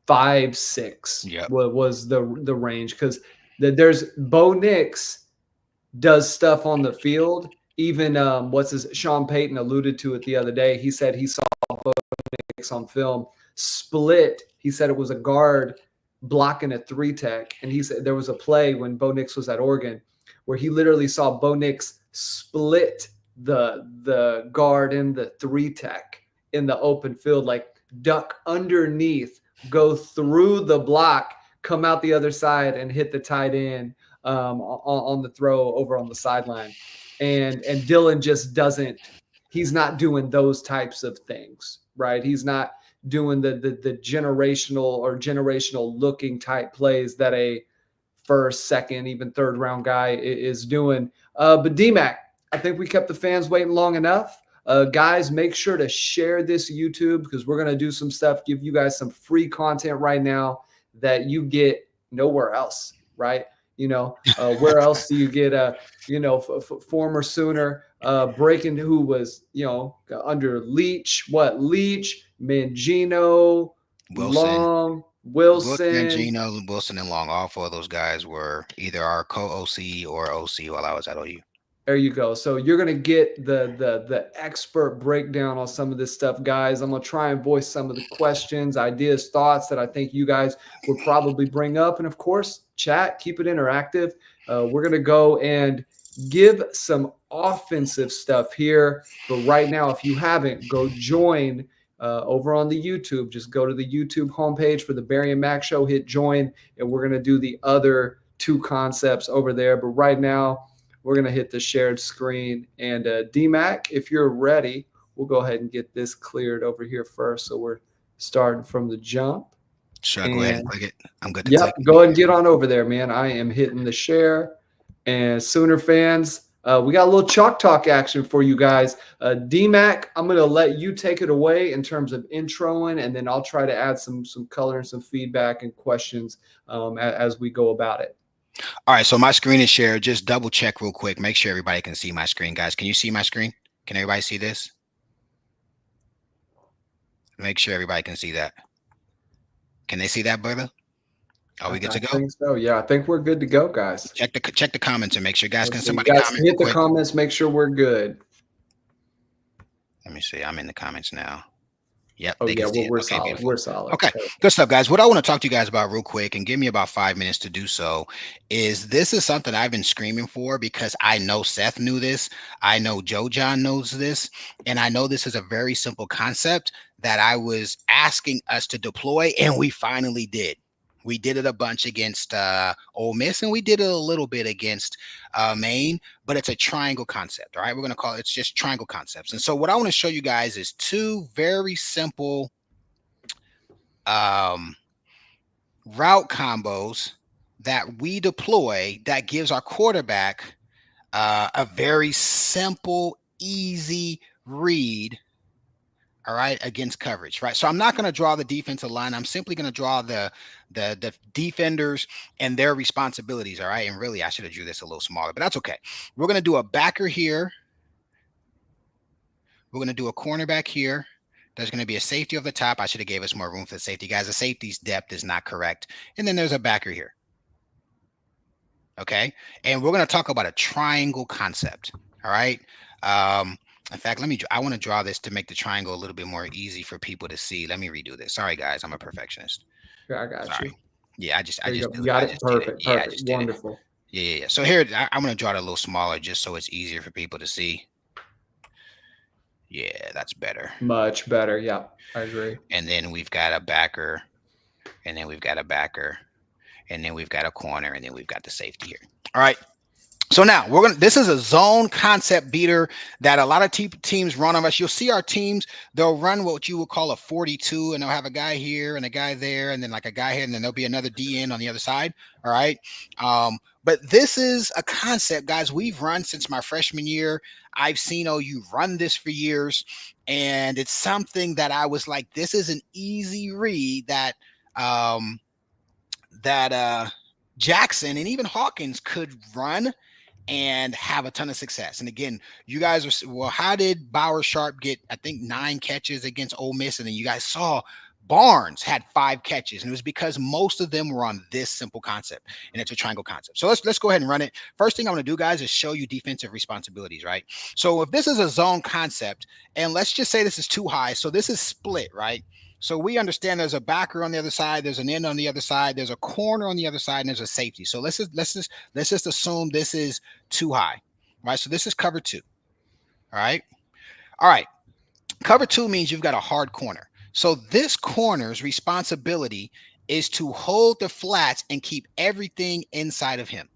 5-6. Yep. Was the range, because there's Bo Nix does stuff on the field. Even Sean Payton alluded to it the other day. He said he saw Bo Nix on film split. He said it was a guard blocking a 3-tech, and he said there was a play when Bo Nix was at Oregon where he literally saw Bo Nix split the guard in the 3-tech in the open field, like duck underneath, go through the block, come out the other side, and hit the tight end on the throw over on the sideline. And Dylan just doesn't. He's not doing those types of things, right? He's not doing the generational looking type plays that a first, second, even third round guy is doing. But D-Mac, I think we kept the fans waiting long enough. Guys, make sure to share this YouTube, because we're going to do some stuff, give you guys some free content right now that you get nowhere else, right? Where else do you get former Sooner breaking, who was, under Leach, Mangino, Long, Wilson, Mangino, Wilson, and Long. All four of those guys were either our co-OC or OC while I was at OU. There you go. So you're going to get the expert breakdown on some of this stuff, guys. I'm going to try and voice some of the questions, ideas, thoughts that I think you guys would probably bring up. And of course, chat, keep it interactive. We're going to go and give some offensive stuff here. But right now, if you haven't, go join over on the YouTube. Just go to the YouTube homepage for the Barry and Mack Show, hit join, and we're going to do the other two concepts over there. But right now, we're going to hit the shared screen. And D-Mac, if you're ready, we'll go ahead and get this cleared over here first. So we're starting from the jump. Should I go ahead and click it? I'm good to Yep, click. go ahead and get on over there, man. I am hitting the share. And Sooner fans, we got a little chalk talk action for you guys. D-Mac, I'm going to let you take it away in terms of introing, and then I'll try to add some color and some feedback and questions as we go about it. All right, so my screen is shared. Just double check real quick. Make sure everybody can see my screen, guys. Can you see my screen? Can everybody see this? Make sure everybody can see that. Can they see that, brother? Are we good to go? I think so. Yeah, I think we're good to go, guys. Check the comments and make sure, guys. Can somebody guys comment? Hit the comments. Make sure we're good. Let me see. I'm in the comments now. Yep. Oh, yeah, we're okay, solid. beautiful. We're solid. Okay, good stuff, guys. What I want to talk to you guys about real quick, and give me about 5 minutes to do so, is this is something I've been screaming for, because I know Seth knew this. I know Joe John knows this. And I know this is a very simple concept that I was asking us to deploy, and we finally did. We did it a bunch against Ole Miss, and we did it a little bit against Maine, but it's a triangle concept. All right, we're going to call it's just triangle concepts. And so what I want to show you guys is two very simple route combos that we deploy that gives our quarterback a very simple, easy read. All right, against coverage, right? So I'm not going to draw the defensive line. I'm simply going to draw the defenders and their responsibilities. All right, and really, I should have drew this a little smaller, but that's okay. We're going to do a backer here. We're going to do a cornerback here. There's going to be a safety over the top. I should have gave us more room for the safety, guys. The safety's depth is not correct, and then there's a backer here. Okay, and we're going to talk about a triangle concept. All right. In fact, I want to draw this to make the triangle a little bit more easy for people to see. Let me redo this. Sorry, guys. I'm a perfectionist. Yeah, I got you. Yeah, I just got it. Perfect. Yeah, perfect. Wonderful. Yeah. So here, I'm going to draw it a little smaller just so it's easier for people to see. Yeah, that's better. Much better. Yeah, I agree. And then we've got a backer, and then we've got a backer, and then we've got a corner, and then we've got the safety here. All right. So now this is a zone concept beater that a lot of teams run on us. You'll see our teams, they'll run what you would call a 42, and they'll have a guy here and a guy there, and then like a guy here, and then there'll be another DN on the other side. All right. But this is a concept, guys, we've run since my freshman year. I've seen OU run this for years, and it's something that I was like, this is an easy read that Jackson and even Hawkins could run and have a ton of success. And again, you guys are, well, how did Bauer Sharp get, I think, 9 catches against Ole Miss? And then you guys saw Barnes had 5 catches, and it was because most of them were on this simple concept, and it's a triangle concept. So let's go ahead and run it. First thing I'm going to do, guys, is show you defensive responsibilities, right? So if this is a zone concept, and let's just say this is too high, so this is split, right? So we understand there's a backer on the other side, there's an end on the other side, there's a corner on the other side, and there's a safety. So let's just assume this is too high, right? So this is cover 2. All right. Cover 2 means you've got a hard corner. So this corner's responsibility is to hold the flats and keep everything inside of him.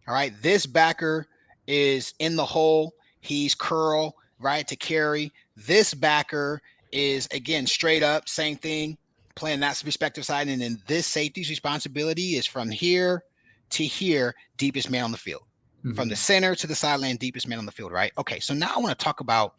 All right. This backer is in the hole. He's curl, right, to carry. This backer is, again, straight up, same thing, playing that respective side. And then this safety's responsibility is from here to here, deepest man on the field. Mm-hmm. From the center to the sideline, deepest man on the field, right? Okay, so now I want to talk about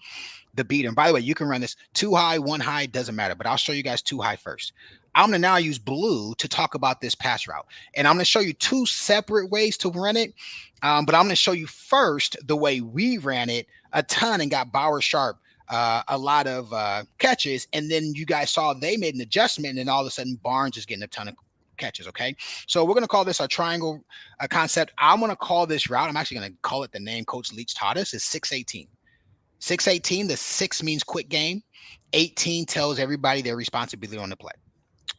the beat. And by the way, you can run this 2 high, 1 high, doesn't matter. But I'll show you guys 2 high first. I'm going to now use blue to talk about this pass route. And I'm going to show you 2 separate ways to run it. But I'm going to show you first the way we ran it a ton and got Bauer Sharp a lot of catches, and then you guys saw they made an adjustment, and all of a sudden Barnes is getting a ton of catches. Okay, so we're going to call this a triangle concept. I'm going to call this route, I'm actually going to call it the name Coach Leach taught us, is 618. 618, the 6 means quick game. 18 tells everybody their responsibility on the play.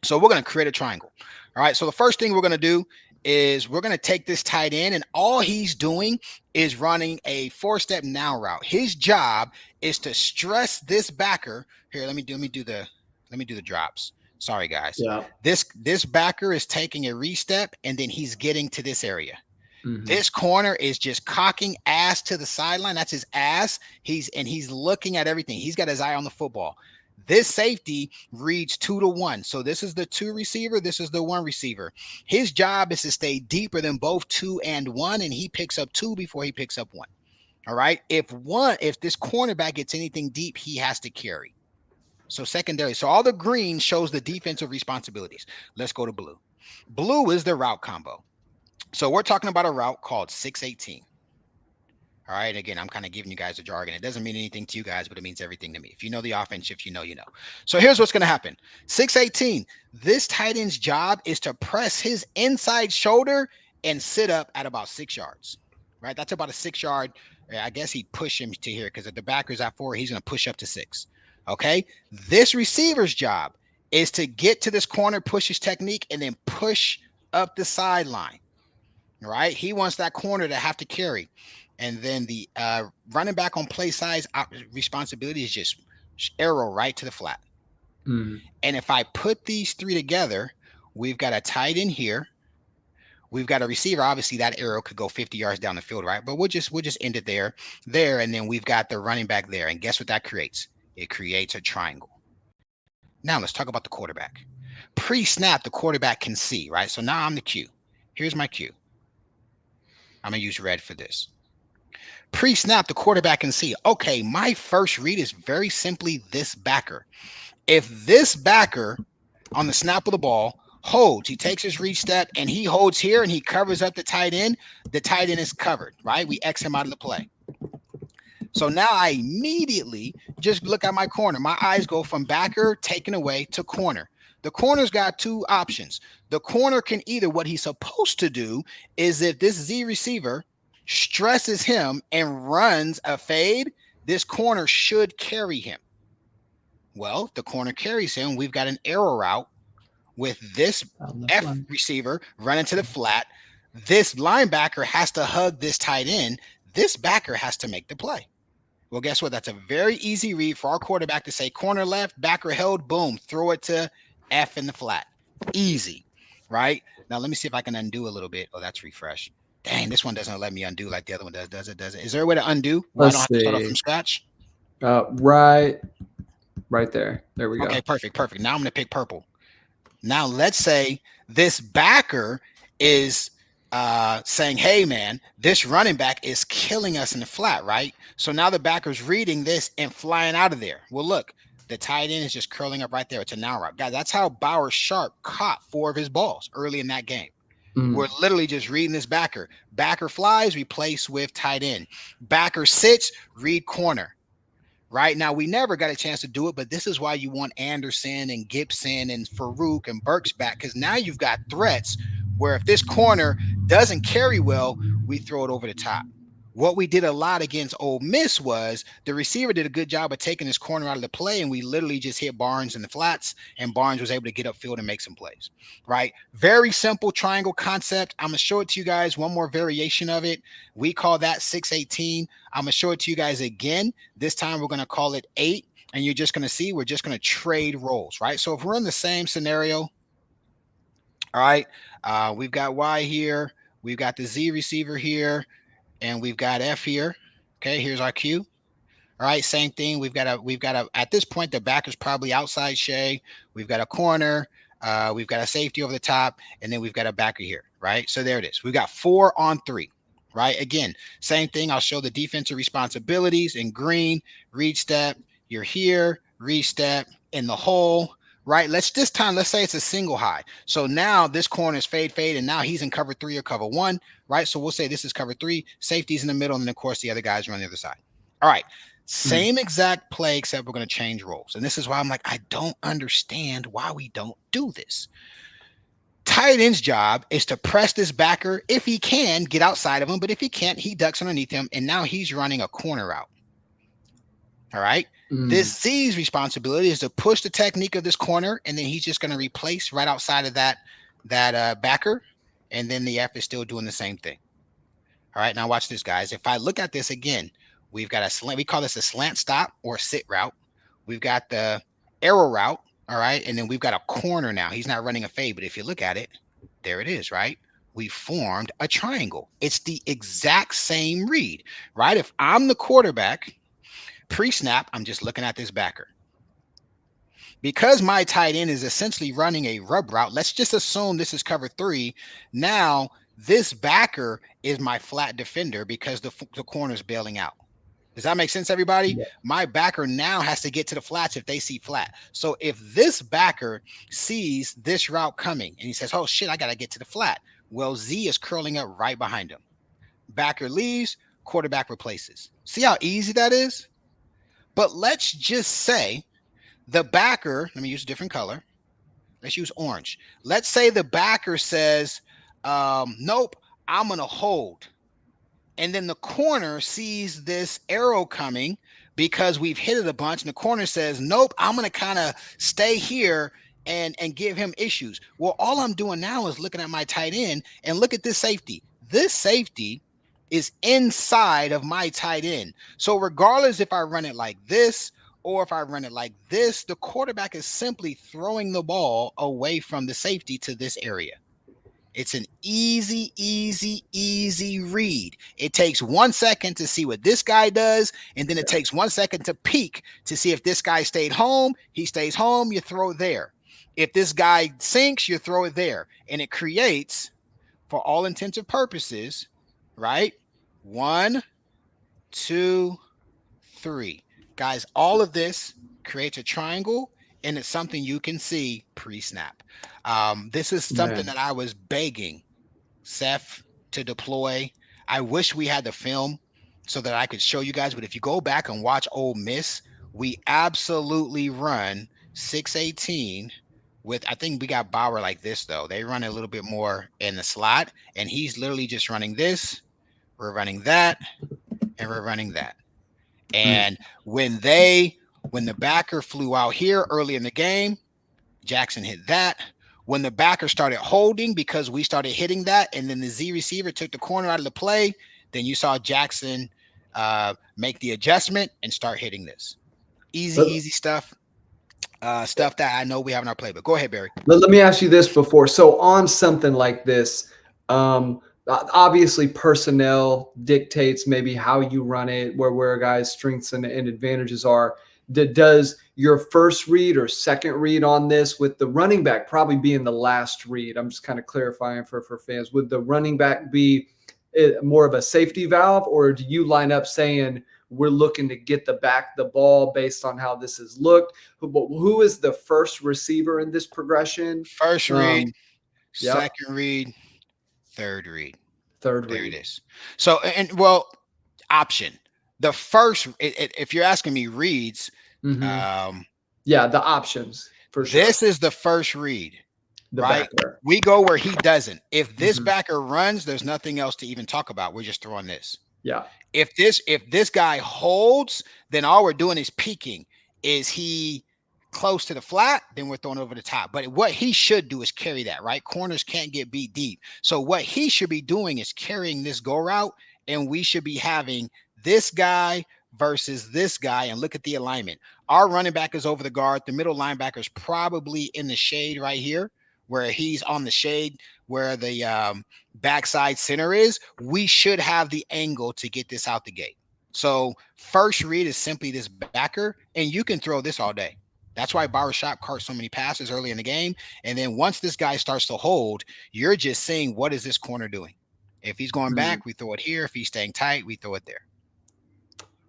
So we're going to create a triangle. All right, so the first thing we're going to do is we're going to take this tight end, and all he's doing is running a 4-step now route. His job is to stress this backer. Here, let me do the drops. Sorry, guys. Yeah. This backer is taking a re-step, and then he's getting to this area. Mm-hmm. This corner is just cocking ass to the sideline. That's his ass. He's looking at everything. He's got his eye on the football. This safety reads 2 to 1. So this is the 2 receiver. This is the 1 receiver. His job is to stay deeper than both 2 and 1, and he picks up 2 before he picks up 1. All right. If this cornerback gets anything deep, he has to carry. So secondary. So all the green shows the defensive responsibilities. Let's go to blue. Blue is the route combo. So we're talking about a route called 618. All right. Again, I'm kind of giving you guys a jargon. It doesn't mean anything to you guys, but it means everything to me. If you know the offense, if you know, you know. So here's what's going to happen. 618. This tight end's job is to press his inside shoulder and sit up at about 6 yards. Right. That's about a 6-yard. I guess he'd push him to here because if the backer's at 4, he's going to push up to 6. Okay. This receiver's job is to get to this corner, push his technique, and then push up the sideline. All right. He wants that corner to have to carry. And then the running back on play size responsibility is just arrow right to the flat. Mm. And if I put these 3 together, we've got a tight end here. We've got a receiver. Obviously, that arrow could go 50 yards down the field, right? But we'll just end it there, and then we've got the running back there. And guess what that creates? It creates a triangle. Now let's talk about the quarterback. Pre-snap, the quarterback can see, right? So now I'm the cue. Here's my cue. I'm going to use red for this. Pre-snap, the quarterback can see, okay, my first read is very simply this backer. If this backer on the snap of the ball holds, he takes his read step and he holds here and he covers up the tight end is covered, right? We X him out of the play. So now I immediately just look at my corner. My eyes go from backer taken away to corner. The corner's got 2 options. The corner can either, what he's supposed to do is if this Z receiver stresses him and runs a fade, this corner should carry him. Well, if the corner carries him, we've got an arrow route with this F receiver running to the flat. This linebacker has to hug this tight end. This backer has to make the play. Well, guess what? That's a very easy read for our quarterback to say corner left, backer held, boom, throw it to F in the flat. Easy, right? Now let me see if I can undo a little bit. Oh, that's refresh. Dang, this one doesn't let me undo like the other one does. Does it? Does it? Is there a way to undo where I Let's don't have to start off see. from scratch? Right there. There we go. Okay, perfect, perfect. Now I'm gonna pick purple. Now let's say this backer is saying, hey man, this running back is killing us in the flat, right? So now the backer's reading this and flying out of there. Well, look, the tight end is just curling up right there. It's a now route. Guys, that's how Bauer Sharp caught 4 of his balls early in that game. We're literally just reading this backer. Backer flies, replace with tight end. Backer sits, read corner. Right now, we never got a chance to do it, but this is why you want Anderson and Gibson and Farouk and Burks back, because now you've got threats where if this corner doesn't carry well, we throw it over the top. What we did a lot against Ole Miss was the receiver did a good job of taking his corner out of the play, and we literally just hit Barnes in the flats, and Barnes was able to get upfield and make some plays, right? Very simple triangle concept. I'm going to show it to you guys, one more variation of it. We call that 618. I'm going to show it to you guys again. This time we're going to call it 8, and you're just going to see we're just going to trade roles, right? So if we're in the same scenario, all right, we've got Y here, we've got the Z receiver here, and we've got F here. Okay, here's our Q. All right, same thing. We've got a at this point, the back is probably outside Shea. We've got a corner, we've got a safety over the top, and then we've got a backer here, right? So there it is. We've got 4 on 3, right? Again, same thing. I'll show the defensive responsibilities in green, read step, you're here, read step in the hole, right? This time, let's say it's a single high. So now this corner is fade, and now he's in cover 3 or cover 1, right? So we'll say this is cover 3, safety's in the middle, and then of course the other guys are on the other side. All right, same exact play, except we're going to change roles. And this is why I'm like, I don't understand why we don't do this. Tight end's job is to press this backer. If he can, get outside of him, but if he can't, he ducks underneath him, and now he's running a corner route. All right. This Z's responsibility is to push the technique of this corner, and then he's just going to replace right outside of that backer, and then the F is still doing the same thing. All right, now watch this, guys. If I look at this again, we've got a slant. We call this a slant stop or sit route. We've got the arrow route, all right, and then we've got a corner now. He's not running a fade, but if you look at it, there it is, right? We formed a triangle. It's the exact same read, right? If I'm the quarterback, pre-snap, I'm just looking at this backer. Because my tight end is essentially running a rub route, let's just assume this is cover 3. Now, this backer is my flat defender because the corner's bailing out. Does that make sense, everybody? Yeah. My backer now has to get to the flats if they see flat. So if this backer sees this route coming and he says, oh, shit, I got to get to the flat. Well, Z is curling up right behind him. Backer leaves, quarterback replaces. See how easy that is? But let's just say the backer, let me use a different color. Let's use orange. Let's say the backer says, nope, I'm going to hold. And then the corner sees this arrow coming because we've hit it a bunch. And the corner says, nope, I'm going to kind of stay here and give him issues. Well, all I'm doing now is looking at my tight end and look at this safety. This safety is inside of my tight end. So regardless if I run it like this or if I run it like this, the quarterback is simply throwing the ball away from the safety to this area. It's an easy, easy, easy read. It takes 1 second to see what this guy does, and then it takes 1 second to peek to see if this guy stayed home. He stays home, you throw it there. If this guy sinks, you throw it there. And it creates, for all intents and purposes, right? 1, 2, 3. Guys, all of this creates a triangle, and it's something you can see pre-snap. This is something that I was begging Seth to deploy. I wish we had the film so that I could show you guys, but if you go back and watch Ole Miss, we absolutely run 618 with, I think we got Bauer like this, though. They run a little bit more in the slot, and he's literally just running this. We're running that, and we're running that. And when the backer flew out here early in the game, Jackson hit that. When the backer started holding because we started hitting that, and then the Z receiver took the corner out of the play, then you saw Jackson make the adjustment and start hitting this. Easy stuff. Stuff that I know we have in our playbook. Go ahead, Barry. Let me ask you this before. So on something like this, Obviously, personnel dictates maybe how you run it, where a guy's strengths and advantages are. Does your first read or second read on this, with the running back probably being the last read? I'm just kind of clarifying for fans. Would the running back be more of a safety valve, or do you line up saying we're looking to get the ball based on how this has looked? Who is the first receiver in this progression? First read, Um, yep, second read, third read. third There it read. is. So, and well, option. The first, if you're asking me reads, Hmm. um, Yeah, the options for sure. this is the first read, The right? backer. We go where he doesn't. If this Hmm. backer runs, there's nothing else to even talk about. We're just throwing this. Yeah. If this guy holds, then all we're doing is peeking. Is he close to the flat? Then we're throwing over the top. But what he should do is carry that, right? Corners can't get beat deep. So what he should be doing is carrying this go route, and we should be having this guy versus this guy, and look at the alignment. Our running back is over the guard. The middle linebacker is probably in the shade right here, where he's on the shade where the backside center is. We should have the angle to get this out the gate. So first read is simply this backer, and you can throw this all day. That's why Bauer Shop caught so many passes early in the game. And then once this guy starts to hold, you're just saying, what is this corner doing? If he's going Mm. back, we throw it here. If he's staying tight, we throw it there.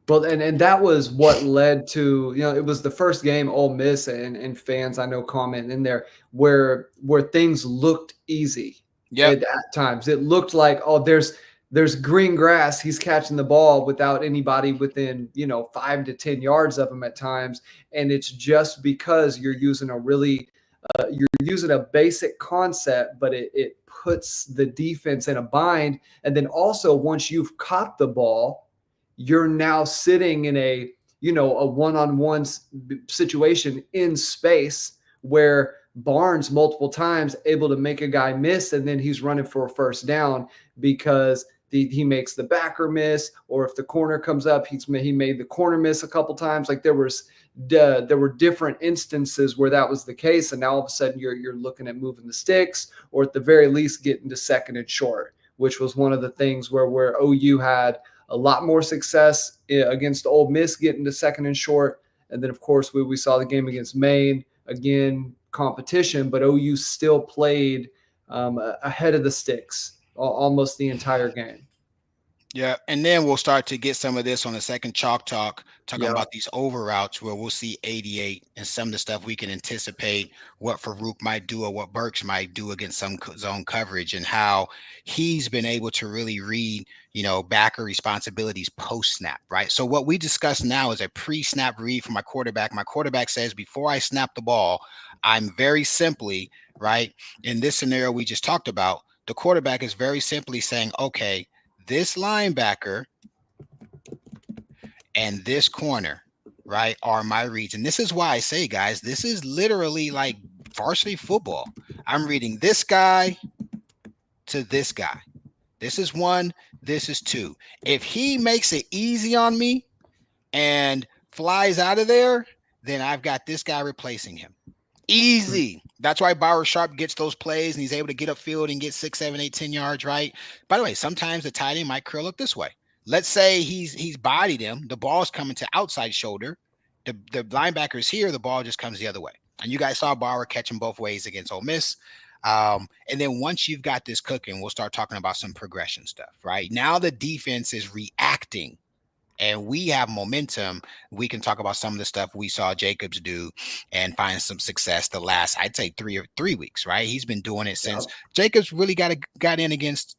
Well, and that was what led to, it was the first game Ole Miss, and fans I know comment in there where things looked easy Yep. at times. It looked like, oh, there's green grass. He's catching the ball without anybody within 5 to 10 yards of him at times, and it's just because you're using a basic concept, but it puts the defense in a bind. And then also, once you've caught the ball, you're now sitting in a one-on-one situation in space where Barnes multiple times able to make a guy miss, and then he's running for a first down because he makes the backer miss, or if the corner comes up, he made the corner miss a couple times. Like there were different instances where that was the case, and now all of a sudden you're looking at moving the sticks, or at the very least getting to second and short, which was one of the things where OU had a lot more success against Ole Miss getting to second and short. And then, of course, we saw the game against Maine, again, competition, but OU still played ahead of the sticks almost the entire game. Yeah, and then we'll start to get some of this on the second chalk talk, talking Yeah. about these over routes where we'll see 88 and some of the stuff we can anticipate what Farouk might do or what Burks might do against some zone coverage, and how he's been able to really read, backer responsibilities post snap, right? So what we discuss now is a pre-snap read for my quarterback. My quarterback says, before I snap the ball, I'm very simply, right, in this scenario we just talked about, the quarterback is very simply saying, okay, this linebacker and this corner, right, are my reads. And this is why I say, guys, this is literally like varsity football. I'm reading this guy to this guy. This is one, this is two. If he makes it easy on me and flies out of there, then I've got this guy replacing him. Easy. That's why Bauer Sharp gets those plays and he's able to get upfield and get 6, 7, 8, 10 yards, right? By the way, sometimes the tight end might curl up this way. Let's say he's bodied him. The ball's coming to outside shoulder. The linebacker's here. The ball just comes the other way. And you guys saw Bauer catch him both ways against Ole Miss. And then once you've got this cooking, we'll start talking about some progression stuff, right? Now the defense is reacting and we have momentum. We can talk about some of the stuff we saw Jacobs do and find some success the last, I'd say 3 weeks, right? He's been doing it since Jacobs really got in against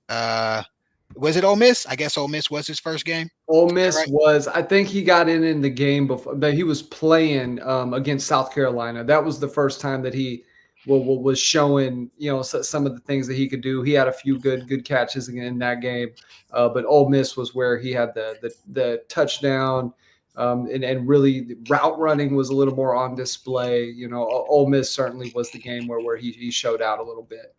was it Ole Miss? I guess Ole Miss was his first game. Ole Is that Miss right? was, I think he got in the game before, but he was playing against South Carolina. That was the first time that he was showing, some of the things that he could do. He had a few good catches in that game, but Ole Miss was where he had the touchdown, and really the route running was a little more on display. Ole Miss certainly was the game where he showed out a little bit.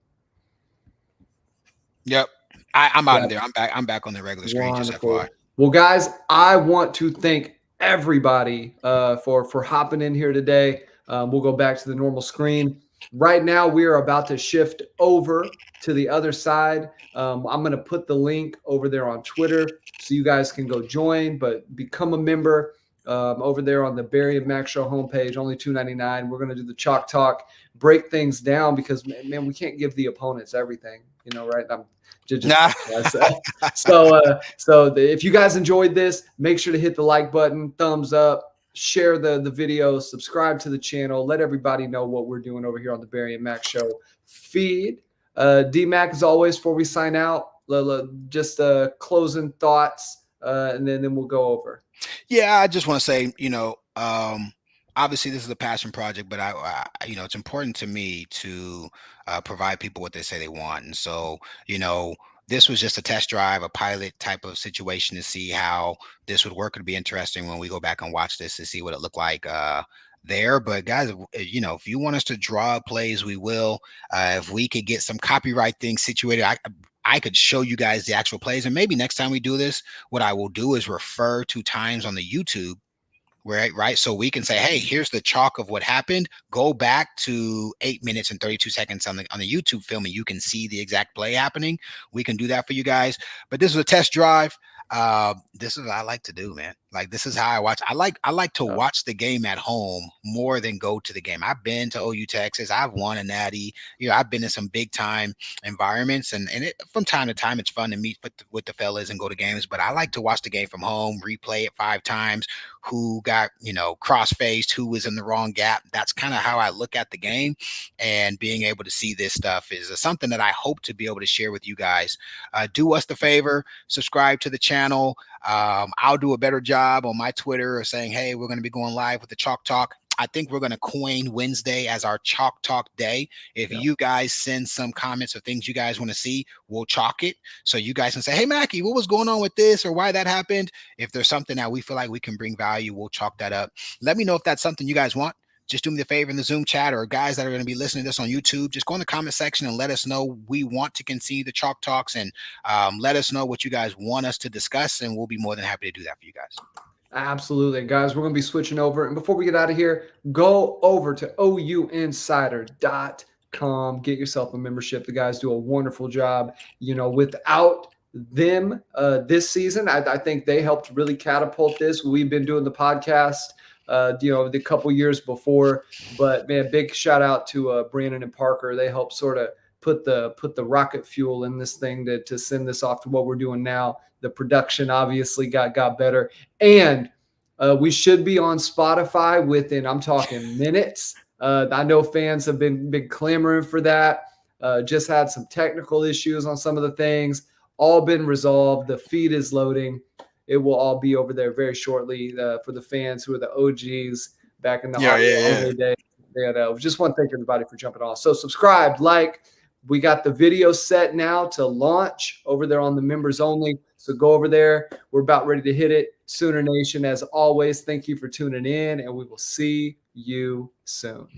Yep. I'm out Yeah. of there. I'm back on the regular screen, just FYI. Wonderful. Well, guys, I want to thank everybody for hopping in here today. We'll go back to the normal screen. Right now, we are about to shift over to the other side. I'm going to put the link over there on Twitter so you guys can go join, but become a member over there on the Barry and Mack Show homepage, only $2.99. We're going to do the Chalk Talk, break things down because, man, we can't give the opponents everything, right? I'm just Nah. so if you guys enjoyed this, make sure to hit the like button, thumbs up, share the video, subscribe to the channel, let everybody know what we're doing over here on the Barry and Mack Show feed. D-Mac, as always, before we sign out, just closing thoughts, and then we'll go over. Yeah, I just want to say, obviously this is a passion project, but it's important to me to provide people what they say they want. And so, this was just a test drive, a pilot type of situation to see how this would work. It'd be interesting when we go back and watch this to see what it looked like there. But guys, if you want us to draw plays, we will. If we could get some copyright things situated, I could show you guys the actual plays. And maybe next time we do this, what I will do is refer to times on the YouTube, right? So we can say, hey, here's the chalk of what happened. Go back to 8 minutes and 32 seconds on the YouTube film, and you can see the exact play happening. We can do that for you guys. But this is a test drive. This is what I like to do, man. Like, this is how I watch. I like to watch the game at home more than go to the game. I've been to OU Texas. I've won a natty. I've been in some big time environments, and from time to time it's fun to meet with the fellas and go to games. But I like to watch the game from home, replay it 5 times. Who got cross-faced, who was in the wrong gap. That's kind of how I look at the game, and being able to see this stuff is something that I hope to be able to share with you guys. Do us the favor, subscribe to the channel. I'll do a better job on my Twitter of saying, hey, we're going to be going live with the Chalk Talk. I think we're going to coin Wednesday as our Chalk Talk day. If you guys send some comments or things you guys want to see, we'll chalk it. So you guys can say, hey, Mackie, what was going on with this or why that happened? If there's something that we feel like we can bring value, we'll chalk that up. Let me know if that's something you guys want. Just do me the favor in the Zoom chat, or guys that are going to be listening to this on YouTube, just go in the comment section and let us know. We want to continue the Chalk Talks, and let us know what you guys want us to discuss, and we'll be more than happy to do that for you guys. Absolutely, guys. We're going to be switching over. And before we get out of here, go over to ouinsider.com. Get yourself a membership. The guys do a wonderful job. Without them this season, I think they helped really catapult this. We've been doing the podcast, the couple years before. But, man, big shout out to Brandon and Parker. They helped sort of put the rocket fuel in this thing to send this off to what we're doing now. The production obviously got better, and we should be on Spotify within, I'm talking minutes. I know fans have been clamoring for that. Just had some technical issues on some of the things, all been resolved. The feed is loading. It will all be over there very shortly for the fans who are the OGs back in the early days. And just want to thank everybody for jumping on. So subscribe, like. We got the video set now to launch over there on the members only. So go over there. We're about ready to hit it. Sooner Nation, as always, thank you for tuning in, and we will see you soon.